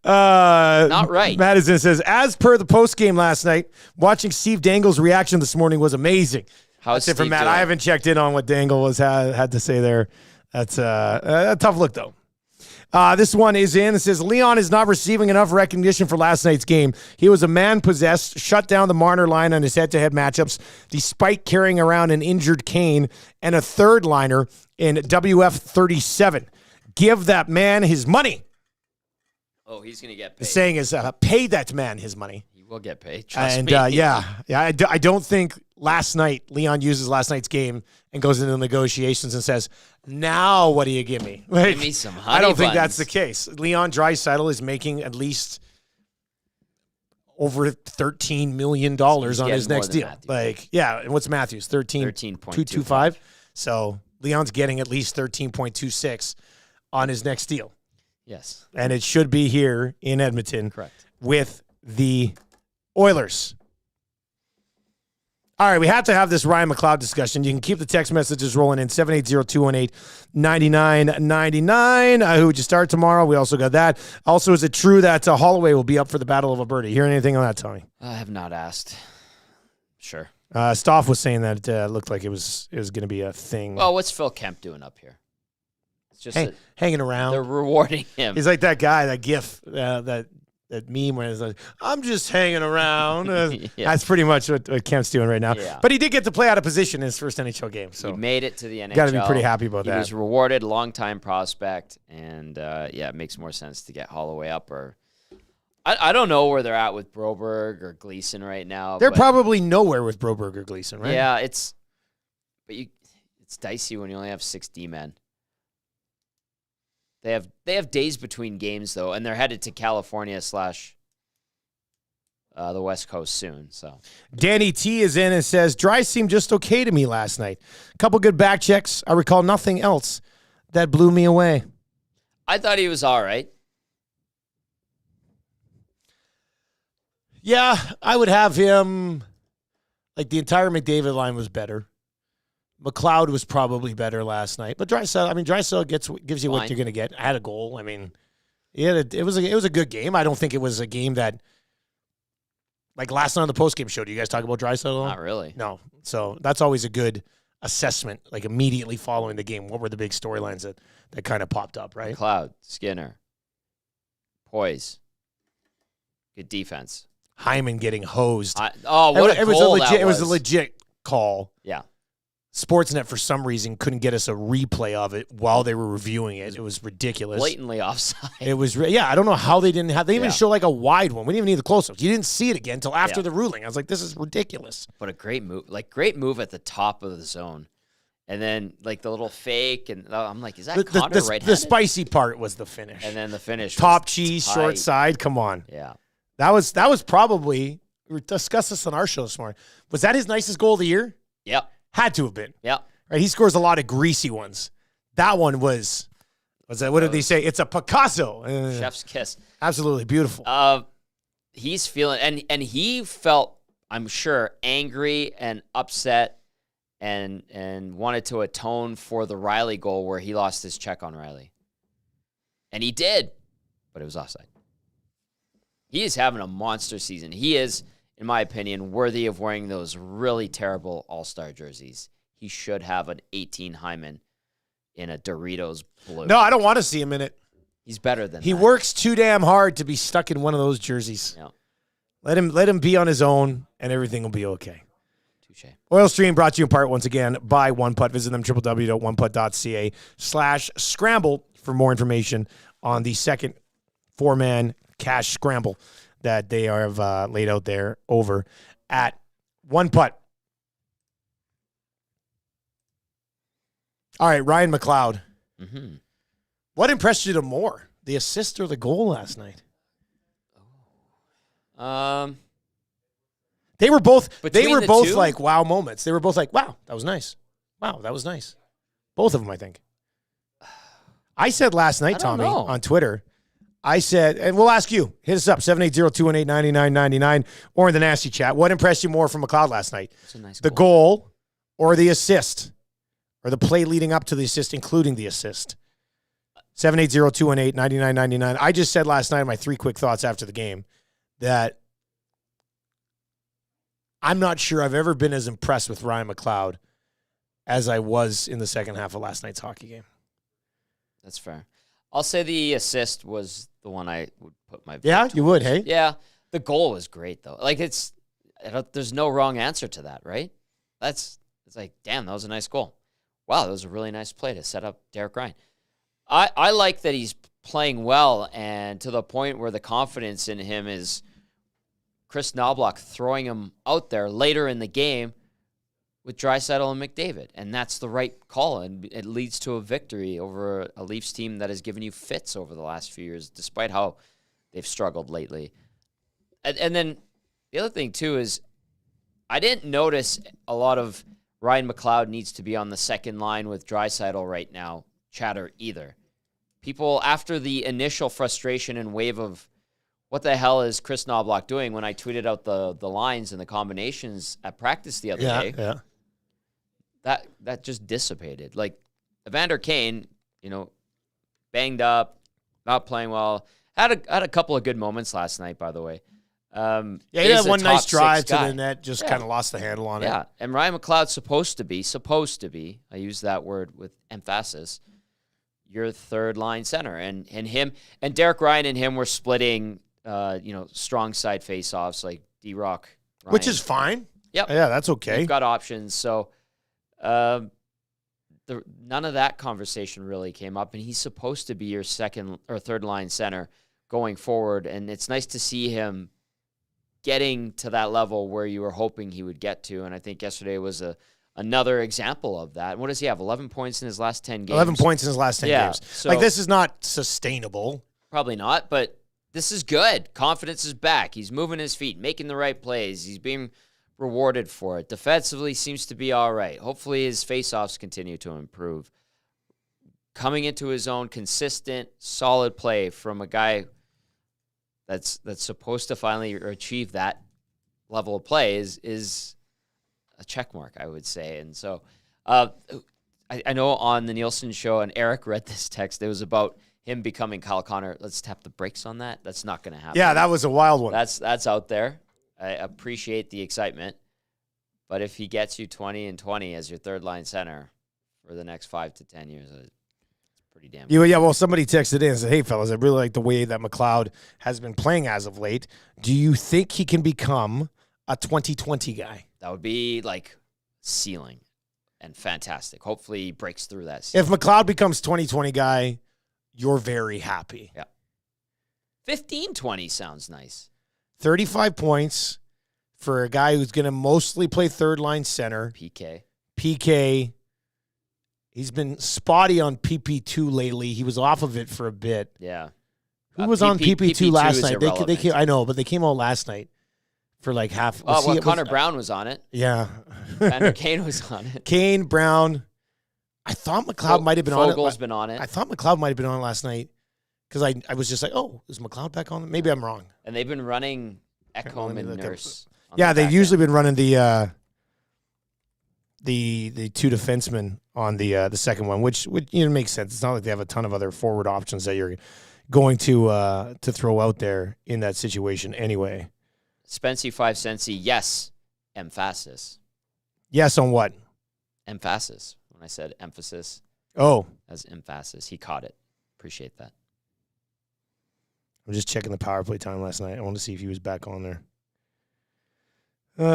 Speaker 2: Not
Speaker 3: right.
Speaker 2: Madison says, as per the post game last night, watching Steve Dangle's reaction this morning was amazing.
Speaker 3: How's
Speaker 2: That's it from
Speaker 3: Steve
Speaker 2: Matt.
Speaker 3: doing?
Speaker 2: I haven't checked in on what Dangle had to say there. That's a tough look, though. This one is in. It says, Leon is not receiving enough recognition for last night's game. He was a man-possessed, shut down the Marner line on his head-to-head matchups, despite carrying around an injured Kane and a third liner in WF 37. Give that man his money.
Speaker 3: Oh, he's going to get paid.
Speaker 2: The saying is, pay that man his money.
Speaker 3: He will get paid. Trust
Speaker 2: And
Speaker 3: me.
Speaker 2: I don't think last night Leon uses last night's game and goes into negotiations and says, "Now what do you give me?" Like,
Speaker 3: Give me some honey
Speaker 2: I don't think
Speaker 3: buns.
Speaker 2: that's the case. Leon Draisaitl is making at least over $13 million on his
Speaker 3: getting
Speaker 2: next
Speaker 3: more than
Speaker 2: deal.
Speaker 3: Matthews.
Speaker 2: Like, yeah, and what's Matthews? 13.225. So Leon's getting at least 13.26 on his next deal.
Speaker 3: Yes.
Speaker 2: And it should be here in Edmonton.
Speaker 3: Correct.
Speaker 2: With the Oilers. All right, we have to have this Ryan McLeod discussion. You can keep the text messages rolling in, 780-218-9999. Who would you start tomorrow? We also got that. Also, is it true that Holloway will be up for the Battle of Alberta? You hear anything on that, Tony?
Speaker 3: I have not asked. Sure.
Speaker 2: Stoff was saying that it looked like it was going to be a thing.
Speaker 3: Well, what's Phil Kemp doing up here? It's just that
Speaker 2: hanging around.
Speaker 3: they're rewarding him.
Speaker 2: He's like that guy, that gif, that meme where it's like, I'm just hanging around.
Speaker 3: Yeah.
Speaker 2: That's pretty much what Kemp's doing right now.
Speaker 3: Yeah.
Speaker 2: But he did get to play out of position in his first NHL game. So
Speaker 3: He made it to the NHL.
Speaker 2: got to be pretty happy about
Speaker 3: He
Speaker 2: that.
Speaker 3: was rewarded, long-time prospect, and it makes more sense to get Holloway up. Or I don't know where they're at with Broberg or Gleason right now.
Speaker 2: They're
Speaker 3: but
Speaker 2: probably nowhere with Broberg or Gleason, right?
Speaker 3: Yeah, it's dicey when you only have 6 D-men. They have days between games though, and they're headed to California / the West Coast soon. So
Speaker 2: Danny T is in and says, Dry seemed just okay to me last night. A couple good back checks. I recall nothing else that blew me away.
Speaker 3: I thought he was all right.
Speaker 2: Yeah, I would have him. Like, the entire McDavid line was better. McLeod was probably better last night. But Draisaitl gives you what you're going to get. I had a goal. I mean, it was a good game. I don't think it was a game that, like last night on the postgame show, do you guys talk about Draisaitl?
Speaker 3: Not really.
Speaker 2: No. So that's always a good assessment, like immediately following the game. What were the big storylines that kind of popped up, right?
Speaker 3: McLeod, Skinner, poise, good defense.
Speaker 2: Hyman getting hosed.
Speaker 3: What a goal that was.
Speaker 2: It was a legit call.
Speaker 3: Yeah.
Speaker 2: Sportsnet, for some reason, couldn't get us a replay of it while they were reviewing it. It was ridiculous.
Speaker 3: Blatantly offside.
Speaker 2: It was, I don't know how they didn't have, they even show like a wide one. We didn't even need the close-ups. You didn't see it again until after the ruling. I was like, this is ridiculous.
Speaker 3: But a great move at the top of the zone. And then, like, the little fake, and I'm like, is that Connor right-handed?
Speaker 2: The spicy part was the finish.
Speaker 3: And then the finish
Speaker 2: Top
Speaker 3: was
Speaker 2: cheese,
Speaker 3: tight.
Speaker 2: short side, come on.
Speaker 3: Yeah.
Speaker 2: That was probably, we discussed this on our show this morning. Was that his nicest goal of the year?
Speaker 3: Yep.
Speaker 2: Had to have been.
Speaker 3: Yep.
Speaker 2: Right, he scores a lot of greasy ones. That one was that? What did they say? It's a Picasso.
Speaker 3: Chef's kiss.
Speaker 2: Absolutely beautiful.
Speaker 3: He's feeling, and he felt, I'm sure, angry and upset, and wanted to atone for the Riley goal where he lost his check on Riley, and he did, but it was offside. He is having a monster season. He is, in my opinion, worthy of wearing those really terrible All-Star jerseys. He should have an 18 Hyman in a Doritos blue.
Speaker 2: No, I don't want to see him in it.
Speaker 3: He's better than
Speaker 2: he
Speaker 3: that.
Speaker 2: works too damn hard to be stuck in one of those jerseys.
Speaker 3: Yeah.
Speaker 2: Let him be on his own, and everything will be okay.
Speaker 3: Touche.
Speaker 2: Oil Stream brought to you in part once again by One Putt. Visit them www.oneputt.ca/scramble for more information on the second 4-man cash scramble that they have laid out there over at One Putt. All right, Ryan McLoud.
Speaker 3: Mm-hmm.
Speaker 2: What impressed you the more, the assist or the goal last night? They were both
Speaker 3: two?
Speaker 2: like wow moments. They were both like, wow, that was nice. Wow, that was nice. Both of them, I think. I said last night, Tommy, on Twitter, I said, and we'll ask you, hit us up, 780-218-9999, or in the nasty chat. What impressed you more from McLeod last night?
Speaker 3: That's a nice
Speaker 2: the goal or the assist? Or the play leading up to the assist, including the assist? 780-218-9999. I just said last night, my 3 quick thoughts after the game, that I'm not sure I've ever been as impressed with Ryan McLeod as I was in the second half of last night's hockey game.
Speaker 3: That's fair. I'll say the assist was the one I would put my vote
Speaker 2: Yeah, you would, hey?
Speaker 3: Yeah. The goal was great, though. Like, there's no wrong answer to that, right? It's like, damn, that was a nice goal. Wow, that was a really nice play to set up Derek Ryan. I like that he's playing well, and to the point where the confidence in him is Chris Knobloch throwing him out there later in the game with Draisaitl and McDavid, and that's the right call, and it leads to a victory over a Leafs team that has given you fits over the last few years, despite how they've struggled lately. And then the other thing, too, is I didn't notice a lot of Ryan McLeod needs to be on the second line with Draisaitl right now chatter either. People, after the initial frustration and wave of what the hell is Chris Knobloch doing when I tweeted out the lines and the combinations at practice the other day, that just dissipated. Like, Evander Kane, banged up, not playing well, had a couple of good moments last night, by the way.
Speaker 2: He had one nice drive to the net, just kind of lost the handle on it.
Speaker 3: Yeah, and Ryan McLeod's supposed to be, I use that word with emphasis, your third line center. And him and Derek Ryan and him were splitting strong side face-offs like D-Rock, Ryan.
Speaker 2: Which is fine.
Speaker 3: Yep.
Speaker 2: Yeah, that's okay.
Speaker 3: They've got options. So none of that conversation really came up, and he's supposed to be your second or third line center going forward, and it's nice to see him getting to that level where you were hoping he would get to. And I think yesterday was a another example of that. What does he have? 11 points in his last 10 games.
Speaker 2: 11 points in his last 10 games.
Speaker 3: So
Speaker 2: Like, this is not sustainable.
Speaker 3: Probably not, but this is good. Confidence is back. He's moving his feet, making the right plays. He's being rewarded for it. Defensively seems to be all right. Hopefully his faceoffs continue to improve. Coming into his own, consistent, solid play from a guy that's supposed to finally achieve that level of play is a check mark, I would say. And so I know on the Nielsen show, and Eric read this text, it was about him becoming Kyle Connor. Let's tap the brakes on that. That's not going to happen.
Speaker 2: Yeah, that was a wild one.
Speaker 3: That's out there. I appreciate the excitement. But if he gets you 20 and 20 as your third line center for the next 5 to 10 years, it's pretty damn good.
Speaker 2: Yeah, well, somebody texted in and said, hey, fellas, I really like the way that McLeod has been playing as of late. Do you think he can become a 2020 guy?
Speaker 3: That would be like ceiling and fantastic. Hopefully he breaks through that
Speaker 2: If
Speaker 3: ceiling.
Speaker 2: McLeod becomes 2020 guy, you're very happy.
Speaker 3: Yeah. 15-20 sounds nice.
Speaker 2: 35 points for a guy who's going to mostly play third line center. PK. He's been spotty on PP2 lately. He was off of it for a bit.
Speaker 3: Yeah.
Speaker 2: Who was on PP2 last night?
Speaker 3: They
Speaker 2: came, I know, but they came out last night for like half.
Speaker 3: Connor Brown was on it.
Speaker 2: Yeah.
Speaker 3: Vander Kane was on it.
Speaker 2: Kane, Brown. I thought McLeod might have been on it.
Speaker 3: Fogel's been on it.
Speaker 2: I thought McLeod might have been on it last night because I was just like, oh, is McLeod back on it? Maybe I'm wrong.
Speaker 3: And they've been running Ekholm and Nurse.
Speaker 2: Yeah, they've usually been running the two defensemen on the second one, which makes sense. It's not like they have a ton of other forward options that you're going to throw out there in that situation anyway.
Speaker 3: Spency 5 Centsy, yes, emphasis.
Speaker 2: Yes, on what?
Speaker 3: Emphasis. When I said emphasis.
Speaker 2: Oh.
Speaker 3: As emphasis. He caught it. Appreciate that.
Speaker 2: I'm just checking the power play time last night. I wanted to see if he was back on there. You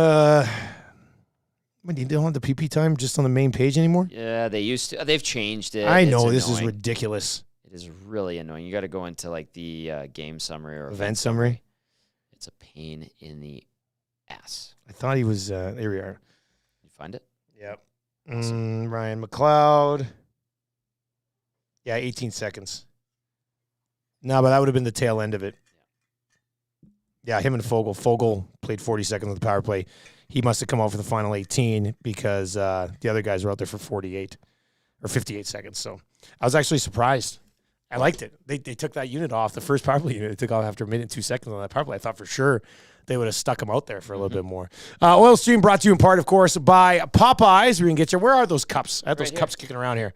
Speaker 2: don't have the PP time just on the main page anymore?
Speaker 3: Yeah, they used to. They've changed it.
Speaker 2: I know.
Speaker 3: It's
Speaker 2: This is
Speaker 3: annoying.
Speaker 2: ridiculous.
Speaker 3: It is really annoying. You got to go into like the game summary or
Speaker 2: Event summary?
Speaker 3: It's a pain in the ass.
Speaker 2: I thought he was. There we are.
Speaker 3: You find it?
Speaker 2: Yep. Ryan McLeod. Yeah, 18 seconds. No, but that would have been the tail end of it. Yeah, him and Fogel. Fogel played 40 seconds on the power play. He must have come out for the final 18 because the other guys were out there for 48 or 58 seconds. So I was actually surprised. I liked it. They took that unit off, the first power play unit. They took off after a minute and 2 seconds on that power play. I thought for sure they would have stuck him out there for a little bit more. Oil Stream brought to you in part, of course, by Popeyes. We can get you. Where are those cups? I had those cups kicking around here.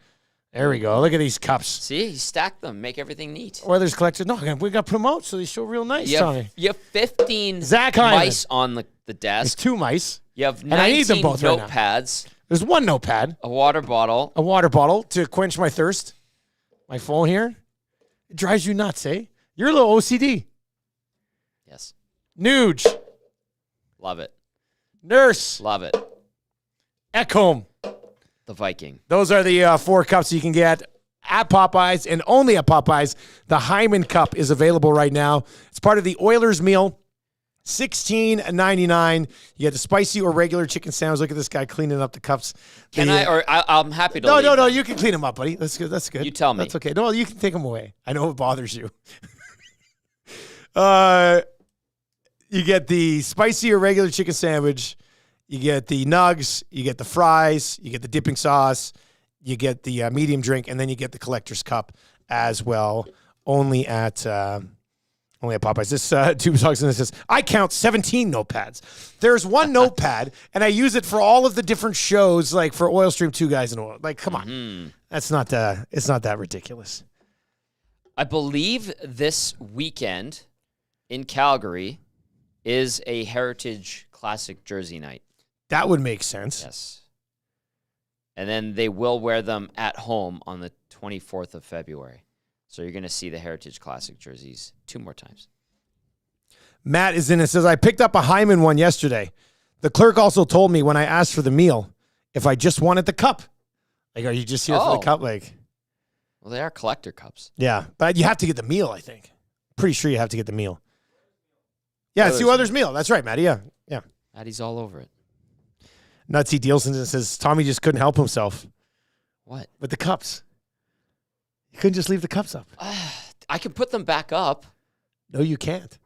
Speaker 2: There we go. Look at these cups.
Speaker 3: See, you stack them, make everything neat.
Speaker 2: Oilers collected. No, we got to put them out so they show real nice, Tommy.
Speaker 3: You have 15
Speaker 2: Zach Hyman.
Speaker 3: mice on the
Speaker 2: There's
Speaker 3: desk.
Speaker 2: 2 mice.
Speaker 3: You have
Speaker 2: And I need them
Speaker 3: 19
Speaker 2: both right now.
Speaker 3: notepads,
Speaker 2: There's 1 notepad,
Speaker 3: a water bottle.
Speaker 2: a water bottle to quench my thirst. My phone here. It drives you nuts, eh? You're a little OCD.
Speaker 3: Yes.
Speaker 2: Nuge.
Speaker 3: Love it.
Speaker 2: Nurse.
Speaker 3: Love it.
Speaker 2: Ekholm.
Speaker 3: The Viking.
Speaker 2: Those are the 4 cups you can get at Popeyes and only at Popeyes. The Hyman Cup is available right now. It's part of the Oilers meal. $16.99. You get the spicy or regular chicken sandwich. Look at this guy cleaning up the cups.
Speaker 3: I'm happy to
Speaker 2: No,
Speaker 3: leave
Speaker 2: no.
Speaker 3: them.
Speaker 2: You can clean them up, buddy. That's good. That's good.
Speaker 3: You tell me.
Speaker 2: That's okay. No, you can take them away. I know it bothers you. You get the spicy or regular chicken sandwich. You get the nugs. You get the fries. You get the dipping sauce. You get the medium drink, and then you get the collector's cup as well. Only at Popeyes. This tube talks and it says, I count 17 notepads. There's 1 notepad, and I use it for all of the different shows, like for Oil Stream 2 Guys and Oil. Like, come on. It's not that ridiculous.
Speaker 3: I believe this weekend in Calgary is a Heritage Classic jersey night.
Speaker 2: That would make sense.
Speaker 3: Yes. And then they will wear them at home on the 24th of February. So you're going to see the Heritage Classic jerseys 2 more times.
Speaker 2: Matt is in and says, I picked up a Hyman one yesterday. The clerk also told me when I asked for the meal if I just wanted the cup. Like, are you just here for the cup? Like,
Speaker 3: well, they are collector cups.
Speaker 2: Yeah, but you have to get the meal, I think. Pretty sure you have to get the meal. Yeah, it's the
Speaker 3: Oilers
Speaker 2: Oilers meal. That's right, Matty. Yeah.
Speaker 3: Maddie's all over it.
Speaker 2: Nutsy Nielson says Tommy just couldn't help himself
Speaker 3: What?
Speaker 2: with the cups. You couldn't just leave the cups up.
Speaker 3: I can put them back up.
Speaker 2: No, you can't.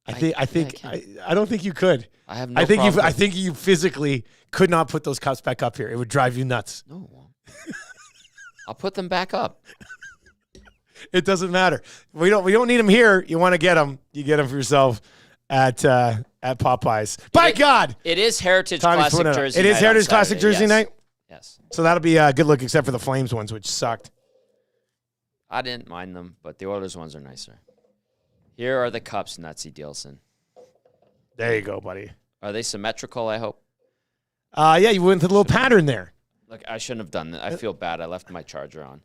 Speaker 2: I
Speaker 3: I
Speaker 2: don't think you could.
Speaker 3: I have no
Speaker 2: I think
Speaker 3: problem.
Speaker 2: I think you physically could not put those cups back up here. It would drive you nuts.
Speaker 3: No. I'll put them back up.
Speaker 2: It doesn't matter. We don't need them here. You want to get them, you get them for yourself at Popeyes. By God,
Speaker 3: It is Heritage
Speaker 2: Tommy's
Speaker 3: Classic
Speaker 2: putting it up.
Speaker 3: Jersey
Speaker 2: It
Speaker 3: night
Speaker 2: is
Speaker 3: on
Speaker 2: Heritage Classic
Speaker 3: Saturday.
Speaker 2: Jersey
Speaker 3: Yes.
Speaker 2: night.
Speaker 3: Yes.
Speaker 2: So that'll be a good look, except for the Flames ones, which sucked.
Speaker 3: I didn't mind them, but the Oilers ones are nicer. Here are the cups, Nutsy Nielson.
Speaker 2: There you go, buddy.
Speaker 3: Are they symmetrical, I hope?
Speaker 2: Yeah, you went to the little pattern there.
Speaker 3: Look, I shouldn't have done that. I feel bad. I left my charger on.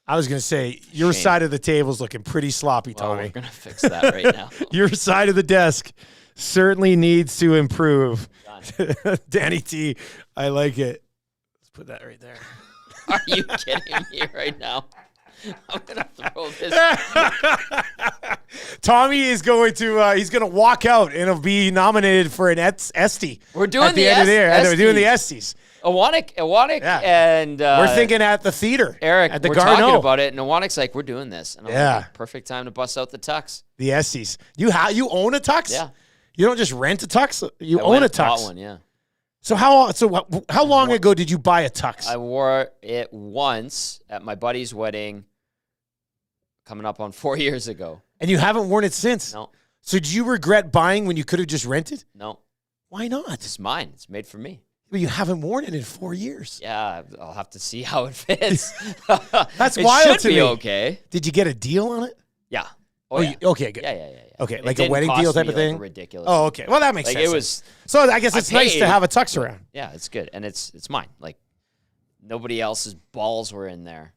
Speaker 2: I was going to say, your
Speaker 3: Shame.
Speaker 2: side of the table's looking pretty sloppy,
Speaker 3: Well,
Speaker 2: Tommy.
Speaker 3: we're going to fix that right now.
Speaker 2: Your side of the desk certainly needs to improve.
Speaker 3: Done.
Speaker 2: Danny T, I like it. Let's put that right there.
Speaker 3: Are you kidding me right now? I'm going to throw this.
Speaker 2: Tommy is going to he's going to walk out and he'll be nominated for an Esty.
Speaker 3: We're doing
Speaker 2: at the
Speaker 3: the
Speaker 2: end of the year.
Speaker 3: Esties.
Speaker 2: We're doing the Esties.
Speaker 3: Iwanek,
Speaker 2: Yeah.
Speaker 3: and
Speaker 2: We're thinking at the theater.
Speaker 3: Eric,
Speaker 2: at the
Speaker 3: we're
Speaker 2: Garneau.
Speaker 3: talking about it, and Iwanek's like, we're doing this. And I'm
Speaker 2: Yeah.
Speaker 3: like, perfect time to bust out the tux.
Speaker 2: The Esties. You own a tux?
Speaker 3: Yeah.
Speaker 2: You don't just rent a tux. You
Speaker 3: I
Speaker 2: own
Speaker 3: went
Speaker 2: a
Speaker 3: and bought
Speaker 2: tux.
Speaker 3: one, yeah.
Speaker 2: So how long ago did you buy a tux?
Speaker 3: I wore it once at my buddy's wedding coming up on 4 years ago.
Speaker 2: And you haven't worn it since.
Speaker 3: No,
Speaker 2: So do you regret buying when you could have just rented?
Speaker 3: no.
Speaker 2: Why not?
Speaker 3: It's mine. It's made for me.
Speaker 2: But you haven't worn it in 4 years.
Speaker 3: Yeah, I'll have to see how it fits.
Speaker 2: That's
Speaker 3: it
Speaker 2: wild
Speaker 3: should
Speaker 2: to
Speaker 3: be
Speaker 2: me.
Speaker 3: okay.
Speaker 2: Did you get a deal on it?
Speaker 3: Yeah.
Speaker 2: Oh,
Speaker 3: yeah.
Speaker 2: okay, good.
Speaker 3: Yeah.
Speaker 2: Okay,
Speaker 3: It
Speaker 2: like a
Speaker 3: didn't
Speaker 2: wedding
Speaker 3: cost
Speaker 2: deal type
Speaker 3: me,
Speaker 2: of thing?
Speaker 3: Like, ridiculous.
Speaker 2: Oh, okay. Well, that makes
Speaker 3: Like
Speaker 2: sense.
Speaker 3: it was.
Speaker 2: So I guess
Speaker 3: I
Speaker 2: it's nice to
Speaker 3: paid.
Speaker 2: have a tux around.
Speaker 3: Yeah, it's good, and it's mine. Like nobody else's balls were in there.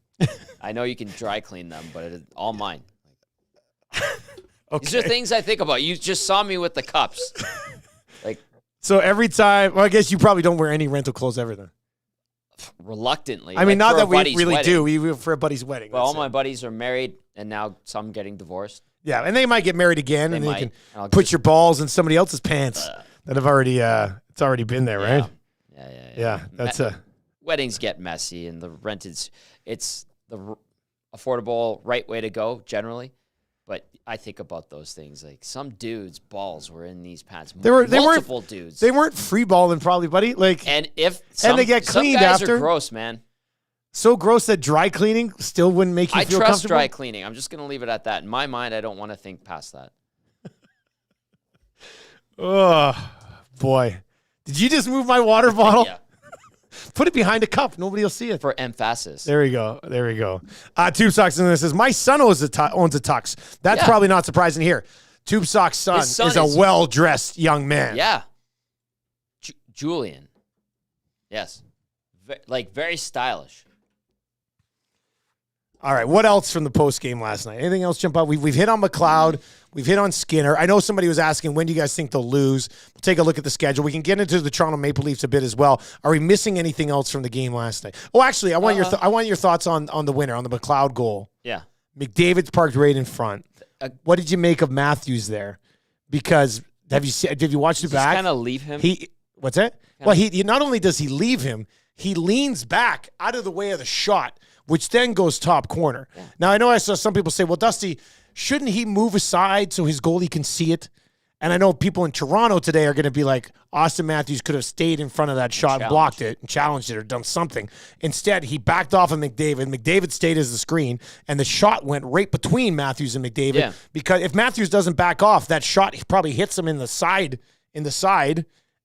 Speaker 3: I know you can dry clean them, but it's all mine.
Speaker 2: Okay.
Speaker 3: These are things I think about. You just saw me with the cups. Like
Speaker 2: So every time, well, I guess you probably don't wear any rental clothes ever then.
Speaker 3: reluctantly.
Speaker 2: I mean,
Speaker 3: like,
Speaker 2: not
Speaker 3: for
Speaker 2: that
Speaker 3: a
Speaker 2: we
Speaker 3: buddy's
Speaker 2: really
Speaker 3: wedding.
Speaker 2: do. We for a buddy's wedding.
Speaker 3: Well, all
Speaker 2: that's
Speaker 3: my
Speaker 2: it.
Speaker 3: buddies are married, and now some getting divorced.
Speaker 2: Yeah, and they might get married again,
Speaker 3: They
Speaker 2: and then
Speaker 3: might.
Speaker 2: you can
Speaker 3: I'll
Speaker 2: put
Speaker 3: just-
Speaker 2: your balls in somebody else's pants that have already, it's already been there, right?
Speaker 3: Yeah.
Speaker 2: Yeah, that's
Speaker 3: Weddings get messy, and the rent is it's the affordable right way to go generally. But I think about those things like some dudes' balls were in these pants.
Speaker 2: They weren't
Speaker 3: multiple dudes.
Speaker 2: They weren't free balling probably, buddy. Like
Speaker 3: And if some,
Speaker 2: they get
Speaker 3: some
Speaker 2: cleaned
Speaker 3: guys
Speaker 2: after.
Speaker 3: are gross, man.
Speaker 2: so gross that dry cleaning still wouldn't make you
Speaker 3: I
Speaker 2: feel
Speaker 3: trust
Speaker 2: comfortable.
Speaker 3: dry cleaning. I'm just gonna leave it at that. In my mind, I don't want to think past that.
Speaker 2: Oh boy, did you just move my water bottle?
Speaker 3: Yeah,
Speaker 2: Put it behind a cup. Nobody will see it.
Speaker 3: for emphasis.
Speaker 2: There we go. There we go. Tube Socks and this says my son owns a tux. That's
Speaker 3: Yeah.
Speaker 2: probably not surprising here. Tube Socks' son
Speaker 3: His son
Speaker 2: is a
Speaker 3: is-
Speaker 2: well-dressed young man.
Speaker 3: Yeah, Julian. Yes, very stylish.
Speaker 2: All right. What else from the post game last night? Anything else jump out? We've hit on McLeod. We've hit on Skinner. I know somebody was asking, when do you guys think they'll lose? We'll take a look at the schedule. We can get into the Toronto Maple Leafs a bit as well. Are we missing anything else from the game last night? Oh, actually, I want your thoughts on the winner, on the McLeod goal.
Speaker 3: Yeah.
Speaker 2: McDavid's parked right in front. What did you make of Matthews there? Because have you watched it back?
Speaker 3: Just kind of leave him.
Speaker 2: What's that? Well, he not only does he leave him, he leans back out of the way of the shot, which then goes top corner. Yeah. Now, I know I saw some people say, well, Dusty, shouldn't he move aside so his goalie can see it? And I know people in Toronto today are going to be like, Austin Matthews could have stayed in front of that shot and blocked it and challenged it or done something. Instead, he backed off of McDavid. McDavid stayed as the screen, and the shot went right between Matthews and McDavid.
Speaker 3: Yeah.
Speaker 2: Because if Matthews doesn't back off, that shot probably hits him in the side,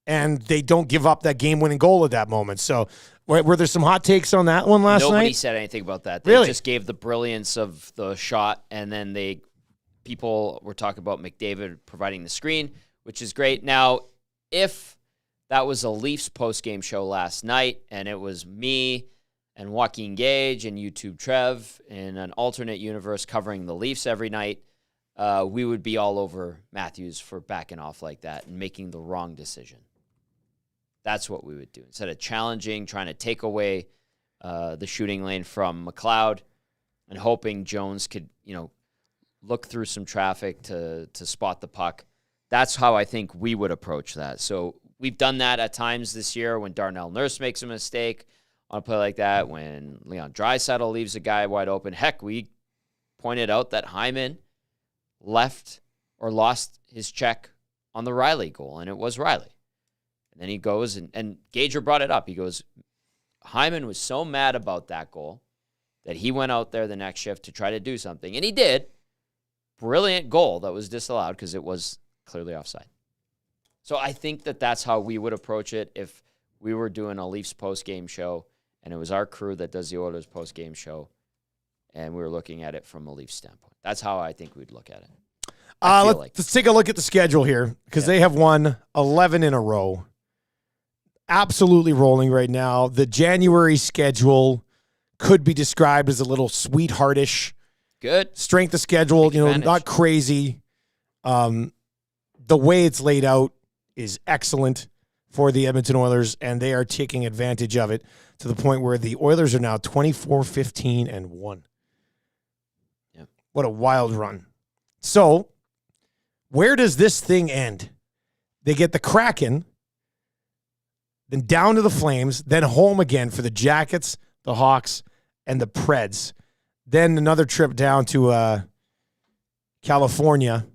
Speaker 2: and they don't give up that game-winning goal at that moment. So were there some hot takes on that one last night?
Speaker 3: Nobody said anything about that. They
Speaker 2: Really?
Speaker 3: just gave the brilliance of the shot, and then people were talking about McDavid providing the screen, which is great. Now, if that was a Leafs post-game show last night, and it was me and Joaquin Gage and YouTube Trev in an alternate universe covering the Leafs every night, we would be all over Matthews for backing off like that and making the wrong decision. That's what we would do. Instead of challenging, trying to take away the shooting lane from McLeod and hoping Jones could, look through some traffic to spot the puck. That's how I think we would approach that. So we've done that at times this year when Darnell Nurse makes a mistake on a play like that, when Leon Draisaitl leaves a guy wide open. Heck, we pointed out that Hyman left or lost his check on the Riley goal, and it was Riley. And then he goes, and Gager brought it up. He goes, Hyman was so mad about that goal that he went out there the next shift to try to do something. And he did. Brilliant goal that was disallowed because it was clearly offside. So I think that that's how we would approach it if we were doing a Leafs post-game show and it was our crew that does the Oilers post-game show and we were looking at it from a Leafs standpoint. That's how I think we'd look at it.
Speaker 2: Let's take a look at the schedule here because they have won 11 in a row. Absolutely rolling right now. The January schedule could be described as a little sweetheartish.
Speaker 3: Good.
Speaker 2: Strength of schedule,
Speaker 3: Take advantage.
Speaker 2: Not crazy. The way it's laid out is excellent for the Edmonton Oilers, and they are taking advantage of it to the point where the Oilers are now 24-15-1.
Speaker 3: Yeah.
Speaker 2: What a wild run. So, where does this thing end? They get the Kraken, then down to the Flames, then home again for the Jackets, the Hawks, and the Preds. Then another trip down to California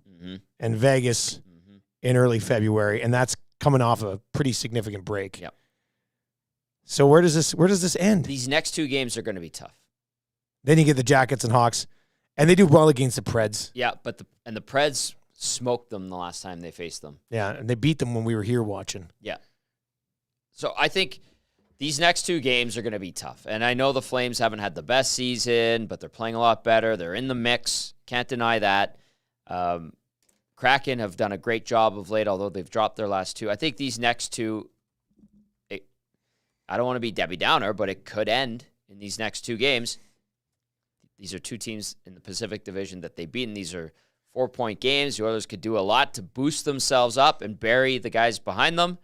Speaker 2: and Vegas in early February, and that's coming off a pretty significant break.
Speaker 3: Yep.
Speaker 2: So where does this end?
Speaker 3: These next two games are going to be tough.
Speaker 2: Then you get the Jackets and Hawks, and they do well against the Preds.
Speaker 3: Yeah, but the Preds smoked them the last time they faced them.
Speaker 2: Yeah, and they beat them when we were here watching.
Speaker 3: Yeah. So I think these next two games are going to be tough. And I know the Flames haven't had the best season, but they're playing a lot better. They're in the mix. Can't deny that. Kraken have done a great job of late, although they've dropped their last two. I think these next two, I don't want to be Debbie Downer, but it could end in these next two games. These are two teams in the Pacific Division that they've beaten. These are 4-point games. The Oilers could do a lot to boost themselves up and bury the guys behind them.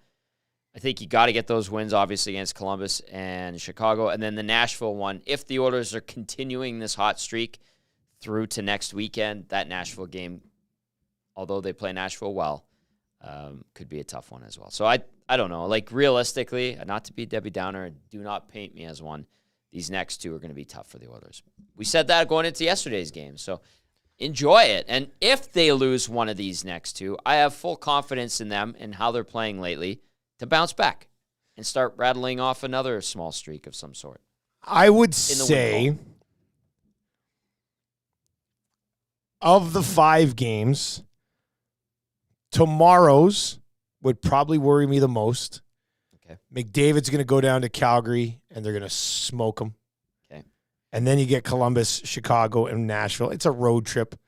Speaker 3: I think you got to get those wins, obviously, against Columbus and Chicago. And then the Nashville one, if the Oilers are continuing this hot streak through to next weekend, that Nashville game, although they play Nashville well, could be a tough one as well. So I don't know. Like, realistically, not to be Debbie Downer, do not paint me as one. These next two are going to be tough for the Oilers. We said that going into yesterday's game. So enjoy it. And if they lose one of these next two, I have full confidence in them and how they're playing lately to bounce back and start rattling off another small streak of some sort.
Speaker 2: I would say of the 5 games, tomorrow's would probably worry me the most.
Speaker 3: Okay.
Speaker 2: McDavid's going to go down to Calgary, and they're going to smoke him.
Speaker 3: Okay.
Speaker 2: And then you get Columbus, Chicago, and Nashville. It's a road trip.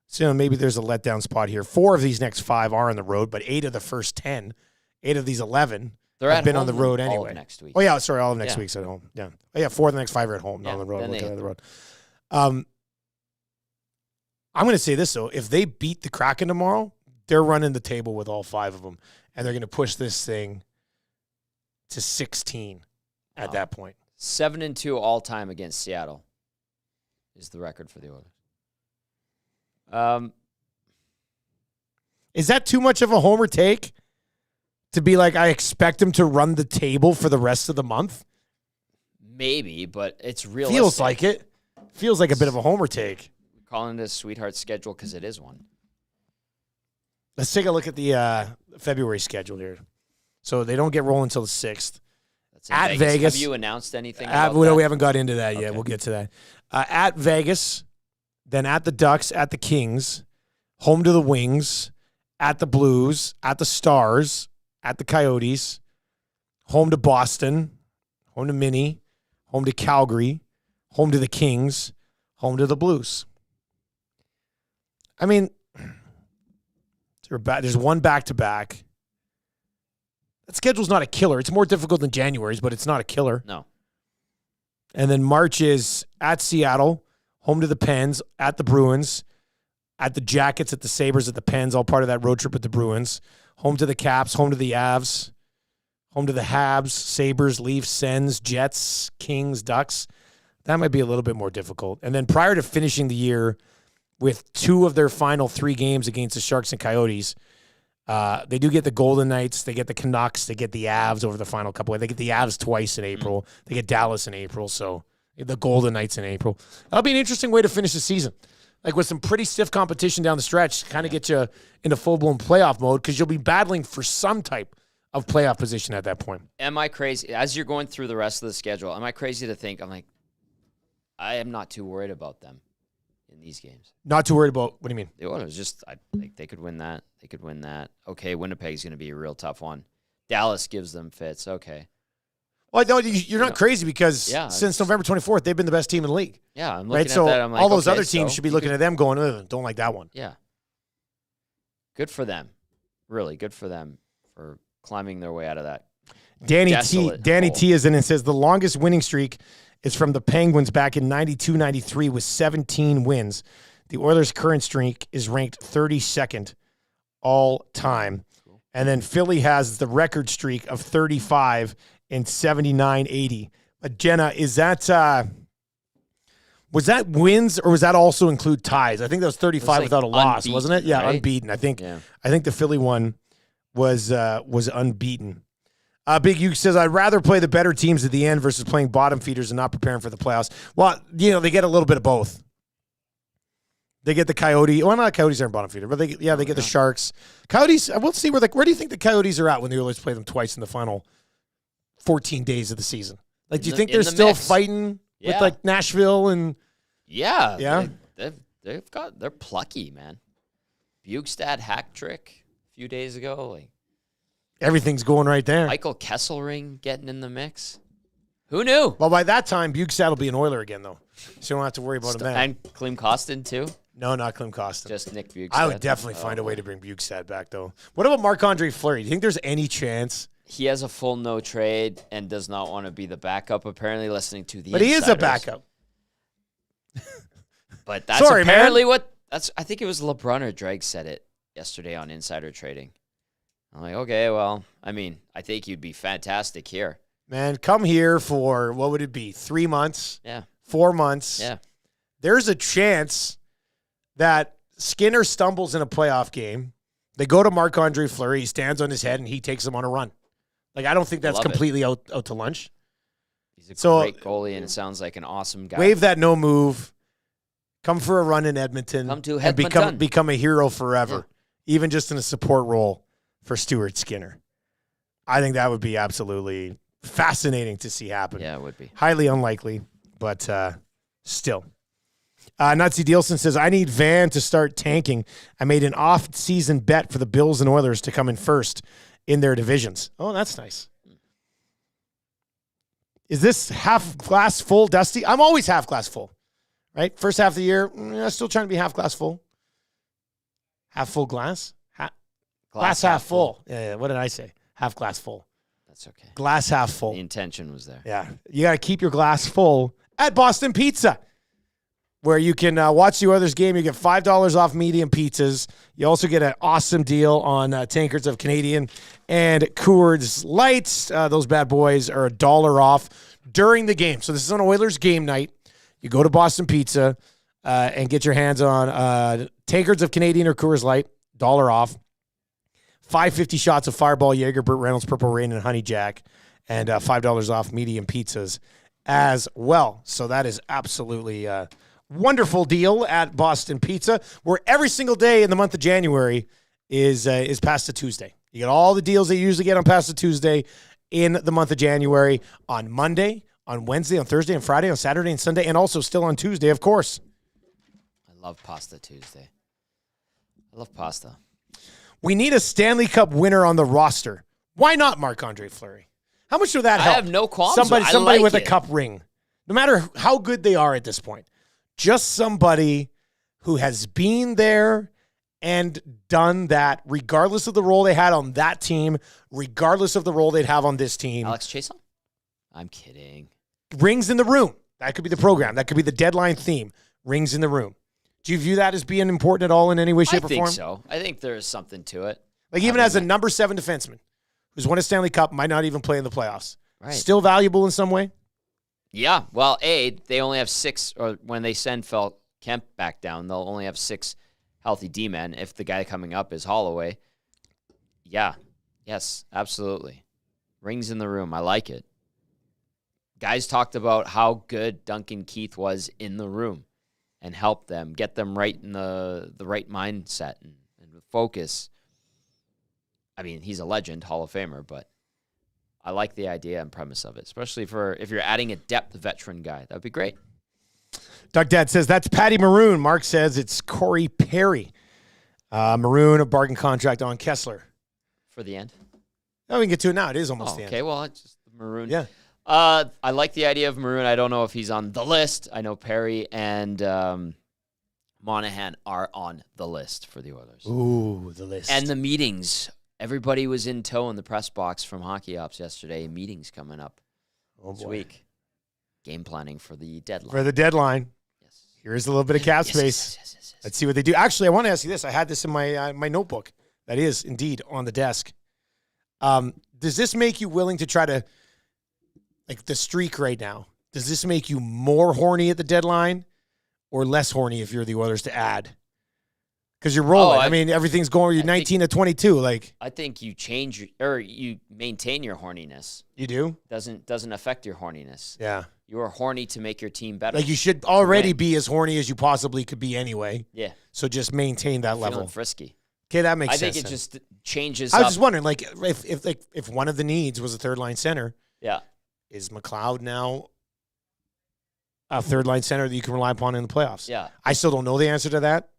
Speaker 2: So maybe there's a letdown spot here. 4 of these next 5 are on the road, but 8 of the first 10, 8 of these 11 have been on the road anyway.
Speaker 3: All of next week.
Speaker 2: Oh, yeah, sorry, all of next week's at home. Yeah. Oh, yeah, 4 of the next 5 are at home, not on the road.
Speaker 3: Then
Speaker 2: We'll get on the road. I'm going to say this, though. If they beat the Kraken tomorrow, they're running the table with all 5 of them, and they're going to push this thing to 16 at that point.
Speaker 3: 7-2 all-time against Seattle is the record for the Oilers.
Speaker 2: Is that too much of a homer take to be like, I expect him to run the table for the rest of the month?
Speaker 3: Maybe, but it's realistic.
Speaker 2: Feels like it. Feels like a bit of a homer take.
Speaker 3: We're calling this sweetheart schedule because it is one.
Speaker 2: Let's take a look at the February schedule here. So they don't get rolling until the 6th.
Speaker 3: That's in
Speaker 2: At Vegas.
Speaker 3: Have you announced anything about that?
Speaker 2: No, we haven't got into that yet.
Speaker 3: Okay.
Speaker 2: We'll get to that. At Vegas, then at the Ducks, at the Kings, home to the Wings, at the Blues, at the Stars, at the Coyotes, home to Boston, home to Minnie, home to Calgary, home to the Kings, home to the Blues. I mean, there's one back-to-back. That schedule's not a killer. It's more difficult than January's, but it's not a killer.
Speaker 3: No.
Speaker 2: And then March is at Seattle, home to the Pens, at the Bruins, at the Jackets, at the Sabres, at the Pens, all part of that road trip with the Bruins. Home to the Caps, home to the Avs, home to the Habs, Sabres, Leafs, Sens, Jets, Kings, Ducks. That might be a little bit more difficult. And then prior to finishing the year with 2 of their final 3 games against the Sharks and Coyotes, They do get the Golden Knights. They get the Canucks. They get the Avs over the final couple. They get the Avs twice in April. They get Dallas in April. So the Golden Knights in April. That'll be an interesting way to finish the season. Like with some pretty stiff competition down the stretch, kind of get you into full-blown playoff mode because you'll be battling for some type of playoff position at that point.
Speaker 3: Am I crazy? As you're going through the rest of the schedule, am I crazy to think, I am not too worried about them in these games.
Speaker 2: Not too worried about, what do you mean?
Speaker 3: The Oilers, just, I think they could win that. They could win that. Okay, Winnipeg's going to be a real tough one. Dallas gives them fits. Okay.
Speaker 2: Well, no, you're not crazy because since November 24th, they've been the best team in the league.
Speaker 3: Yeah, I'm looking
Speaker 2: at that.
Speaker 3: I'm like,
Speaker 2: all those
Speaker 3: okay,
Speaker 2: other teams should be looking at them going, don't like that one.
Speaker 3: Yeah. Good for them. Really good for them for climbing their way out of that.
Speaker 2: Danny T is in and says the longest winning streak is from the Penguins back in 92-93 with 17 wins. The Oilers' current streak is ranked 32nd all time. Cool. And then Philly has the record streak of 35 in 79-80. But Jenna, is that was that wins or was that also include ties? I think that was 35 without a loss, wasn't it? Yeah, right? Unbeaten. I think the Philly one was unbeaten. Big U says, I'd rather play the better teams at the end versus playing bottom feeders and not preparing for the playoffs. Well, they get a little bit of both. They get the Coyote. Well, not Coyotes aren't bottom feeder, but they get the Sharks. Coyotes, we'll see where do you think the Coyotes are at when the Oilers play them twice in the final 14 days of the season? Like, do you think they're still fighting with like Nashville and
Speaker 3: they're plucky, man. Bukestad hack trick a few days ago, like
Speaker 2: everything's going right there.
Speaker 3: Michael Kesselring getting in the mix. Who knew?
Speaker 2: Well, by that time, Bukestad will be an Oiler again, though, so you don't have to worry about him then.
Speaker 3: And Klim Kostin too.
Speaker 2: No, not Klim Kostin.
Speaker 3: Just Nick Bukestad.
Speaker 2: I would definitely find a way to bring Bukestad back, though. What about Marc-Andre Fleury? Do you think there's any chance?
Speaker 3: He has a full no trade and does not want to be the backup, apparently listening to the
Speaker 2: But
Speaker 3: insiders.
Speaker 2: He is a backup.
Speaker 3: But that's apparently what I think it was LeBron or Drake said it yesterday on Insider Trading. I'm like, okay, well, I think you'd be fantastic here.
Speaker 2: Man, come here for, what would it be, 3 months?
Speaker 3: Yeah.
Speaker 2: 4 months?
Speaker 3: Yeah.
Speaker 2: There's a chance that Skinner stumbles in a playoff game. They go to Marc-Andre Fleury, he stands on his head, and he takes them on a run. Like, I don't think that's completely out to lunch.
Speaker 3: He's a great goalie, and it sounds like an awesome guy.
Speaker 2: Wave that no move. Come for a run in Edmonton.
Speaker 3: Come to
Speaker 2: Edmonton. And become a hero forever, even just in a support role for Stuart Skinner. I think that would be absolutely fascinating to see happen.
Speaker 3: Yeah, it would be.
Speaker 2: Highly unlikely, but still. Nutsy Dielson says, I need Van to start tanking. I made an off-season bet for the Bills and Oilers to come in first in their divisions. Oh, that's nice. Is this half glass full, Dusty? I'm always half glass full, right? First half of the year, still trying to be half glass full. Half full glass? Glass half full. Yeah, what did I say? Half glass full.
Speaker 3: That's okay.
Speaker 2: Glass half full.
Speaker 3: The intention was there.
Speaker 2: Yeah. You got to keep your glass full at Boston Pizza, where you can watch the Oilers game. You get $5 off medium pizzas. You also get an awesome deal on tankards of Canadian and Coors Lights. Those bad boys are $1 off during the game. So this is an Oilers game night. You go to Boston Pizza and get your hands on tankards of Canadian or Coors Light, $1 off. 550 shots of Fireball, Jaeger, Burt Reynolds, Purple Rain, and Honey Jack, and $5 off medium pizzas as well. So that is absolutely wonderful deal at Boston Pizza, where every single day in the month of January is Pasta Tuesday. You get all the deals that you usually get on Pasta Tuesday in the month of January on Monday, on Wednesday, on Thursday, and Friday, on Saturday and Sunday, and also still on Tuesday, of course.
Speaker 3: I love Pasta Tuesday. I love pasta.
Speaker 2: We need a Stanley Cup winner on the roster. Why not Marc-Andre Fleury? How much would that help?
Speaker 3: I have no qualms.
Speaker 2: Somebody with a cup ring, no matter how good they are at this point. Just somebody who has been there and done that, regardless of the role they had on that team, regardless of the role they'd have on this team.
Speaker 3: Alex Chason? I'm kidding.
Speaker 2: Rings in the room. That could be the program. That could be the deadline theme. Rings in the room. Do you view that as being important at all in any way, shape, or form?
Speaker 3: I think so. I think there's something to it.
Speaker 2: Like even as a number 7 defenseman who's won a Stanley Cup, might not even play in the playoffs.
Speaker 3: Right.
Speaker 2: Still valuable in some way?
Speaker 3: Yeah. Well, they only have 6, or when they send Phil Kemp back down, they'll only have 6 healthy D-men if the guy coming up is Holloway. Yeah. Yes, absolutely. Rings in the room. I like it. Guys talked about how good Duncan Keith was in the room and helped them, get them right in the right mindset and focus. I mean, he's a legend, Hall of Famer, but I like the idea and premise of it, especially for if you're adding a depth veteran guy. That would be great.
Speaker 2: Doug Dad says that's Patty Maroon. Mark says it's Corey Perry. Maroon, a bargain contract on Kessler.
Speaker 3: For the end?
Speaker 2: Oh, we can get to it now. It is almost the end.
Speaker 3: Okay, well, it's just Maroon.
Speaker 2: Yeah.
Speaker 3: I like the idea of Maroon. I don't know if he's on the list. I know Perry and Monahan are on the list for the Oilers.
Speaker 2: Ooh, the list.
Speaker 3: And the meetings. Everybody was in tow in the press box from Hockey Ops yesterday. Meetings coming up this week. Game planning for the deadline.
Speaker 2: For the deadline.
Speaker 3: Yes.
Speaker 2: Here's a little bit of cap space.
Speaker 3: Yes.
Speaker 2: Let's see what they do. Actually, I want to ask you this. I had this in my my notebook. That is indeed on the desk. Does this make you willing to try to, like the streak right now, does this make you more horny at the deadline or less horny if you're the Oilers to add? Because you're rolling. I mean, everything's going, you're 19 to 22. Like,
Speaker 3: I think you change or you maintain your horniness.
Speaker 2: You do?
Speaker 3: Doesn't affect your horniness.
Speaker 2: Yeah.
Speaker 3: You are horny to make your team better.
Speaker 2: Like, you should already be as horny as you possibly could be anyway.
Speaker 3: Yeah.
Speaker 2: So just maintain that level.
Speaker 3: Feeling frisky.
Speaker 2: Okay, that makes sense.
Speaker 3: I think it just changes.
Speaker 2: I was just wondering, like, if one of the needs was a third line center,
Speaker 3: yeah,
Speaker 2: is McLeod now a third line center that you can rely upon in the playoffs?
Speaker 3: Yeah,
Speaker 2: I still don't know the answer to that.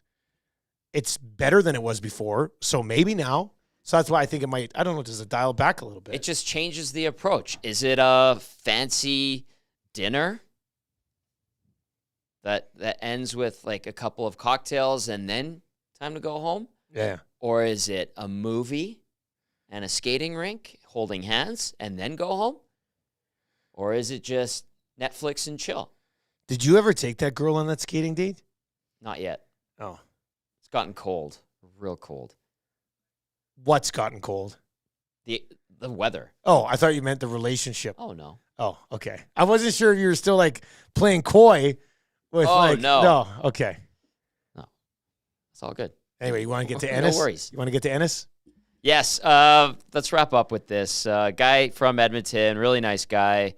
Speaker 2: It's better than it was before, so maybe now. So that's why I think it might. I don't know. Does it dial back a little bit?
Speaker 3: It just changes the approach. Is it a fancy dinner that ends with like a couple of cocktails and then time to go home?
Speaker 2: Yeah.
Speaker 3: Or is it a movie and a skating rink holding hands and then go home? Or is it just Netflix and chill?
Speaker 2: Did you ever take that girl on that skating date?
Speaker 3: Not yet.
Speaker 2: Oh.
Speaker 3: It's gotten cold. Real cold.
Speaker 2: What's gotten cold?
Speaker 3: The weather.
Speaker 2: Oh, I thought you meant the relationship.
Speaker 3: Oh, no.
Speaker 2: Oh, okay. I wasn't sure if you were still like playing coy with
Speaker 3: no.
Speaker 2: No, okay.
Speaker 3: No. It's all good.
Speaker 2: Anyway, you want to get to Ennis?
Speaker 3: No worries.
Speaker 2: You want to get to Ennis?
Speaker 3: Yes. Let's wrap up with this. Guy from Edmonton, really nice guy.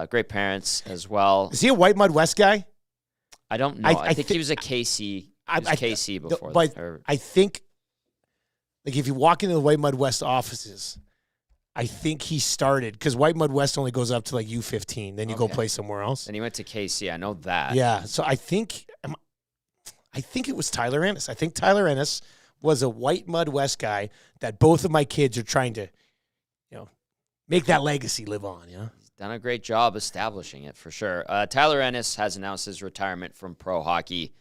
Speaker 3: Great parents as well.
Speaker 2: Is he a White Mud West guy?
Speaker 3: I don't know. I think he was a KC. He was KC before.
Speaker 2: I think, like, if you walk into the White Mud West offices, I think he started, because White Mud West only goes up to like U15. Then you go play somewhere else.
Speaker 3: And he went to KC. I know that.
Speaker 2: Yeah. So I think it was Tyler Ennis. I think Tyler Ennis was a White Mud West guy that both of my kids are trying to, make that legacy live on. Yeah.
Speaker 3: He's done a great job establishing it for sure. Tyler Ennis has announced his retirement from pro hockey.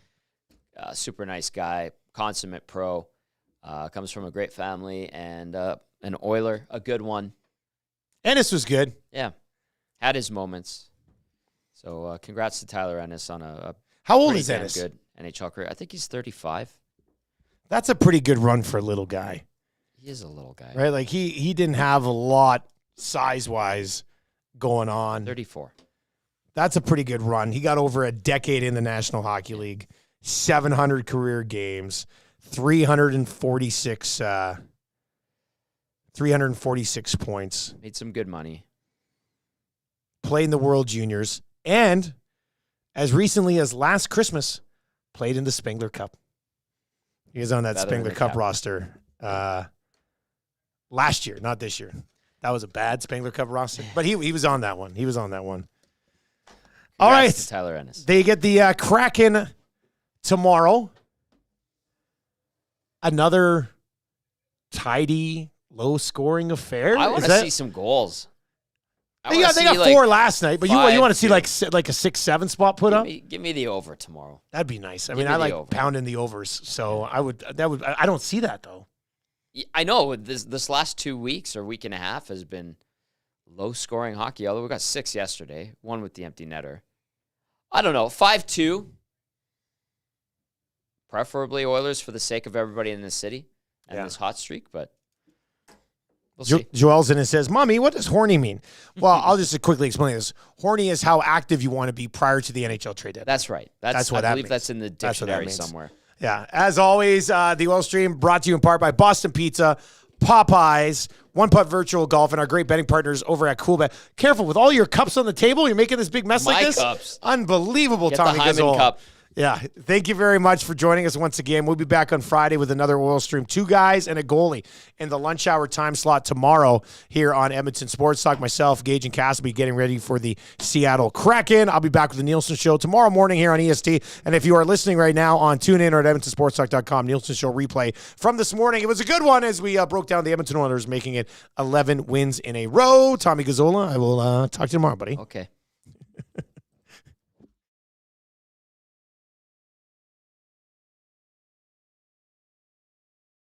Speaker 3: Super nice guy, consummate pro. Comes from a great family and an Oiler, a good one.
Speaker 2: Ennis was good.
Speaker 3: Yeah. Had his moments. So congrats to Tyler Ennis on a
Speaker 2: How old is Ennis?
Speaker 3: Good NHL career. I think he's 35.
Speaker 2: That's a pretty good run for a little guy.
Speaker 3: He is a little guy.
Speaker 2: Right? Like, he didn't have a lot size-wise going on.
Speaker 3: 34.
Speaker 2: That's a pretty good run. He got over a decade in the National Hockey League, 700 career games, 346 points.
Speaker 3: Made some good money.
Speaker 2: Played in the World Juniors, and as recently as last Christmas, played in the Spengler Cup. He was on that Spengler Cup roster last year, not this year. That was a bad Spengler Cup roster, but he was on that one. He was on that one. All right,
Speaker 3: to Tyler Ennis.
Speaker 2: They get the Kraken tomorrow. Another tidy, low-scoring affair.
Speaker 3: I want to see some goals.
Speaker 2: They got 4 last night, but you want to see like a 6-7 spot put up?
Speaker 3: Give me the over tomorrow.
Speaker 2: That'd be nice. I mean, I like pounding the overs, so I don't see that though.
Speaker 3: I know this last 2 weeks or week and a half has been low scoring hockey. Although we got 6 yesterday, 1 with the empty netter. I don't know, 5-2. Preferably Oilers for the sake of everybody in this city and this hot streak, but. We'll see.
Speaker 2: Joel's in and says, "Mommy, what does horny mean?" Well, I'll just quickly explain this. Horny is how active you want to be prior to the NHL trade deadline.
Speaker 3: That's right. That's what I believe that's in the dictionary somewhere.
Speaker 2: Yeah. As always, the Oil Stream brought to you in part by Boston Pizza, Popeyes, One Putt Virtual Golf, and our great betting partners over at Coolbet. Careful with all your cups on the table. You're making this big mess like
Speaker 3: My
Speaker 2: this.
Speaker 3: cups.
Speaker 2: Unbelievable,
Speaker 3: Get
Speaker 2: Tommy
Speaker 3: the Hyman
Speaker 2: Gazzola.
Speaker 3: cup.
Speaker 2: Yeah, thank you very much for joining us once again. We'll be back on Friday with another Oil Stream. 2 guys and a goalie in the lunch hour time slot tomorrow here on Edmonton Sports Talk. Myself, Gage, and Cass will be getting ready for the Seattle Kraken. I'll be back with the Nielsen Show tomorrow morning here on EST. And if you are listening right now on TuneIn or at EdmontonSportsTalk.com, Nielsen Show replay from this morning. It was a good one as we broke down the Edmonton Oilers, making it 11 wins in a row. Tommy Gazzola, I will talk to you tomorrow, buddy.
Speaker 3: Okay.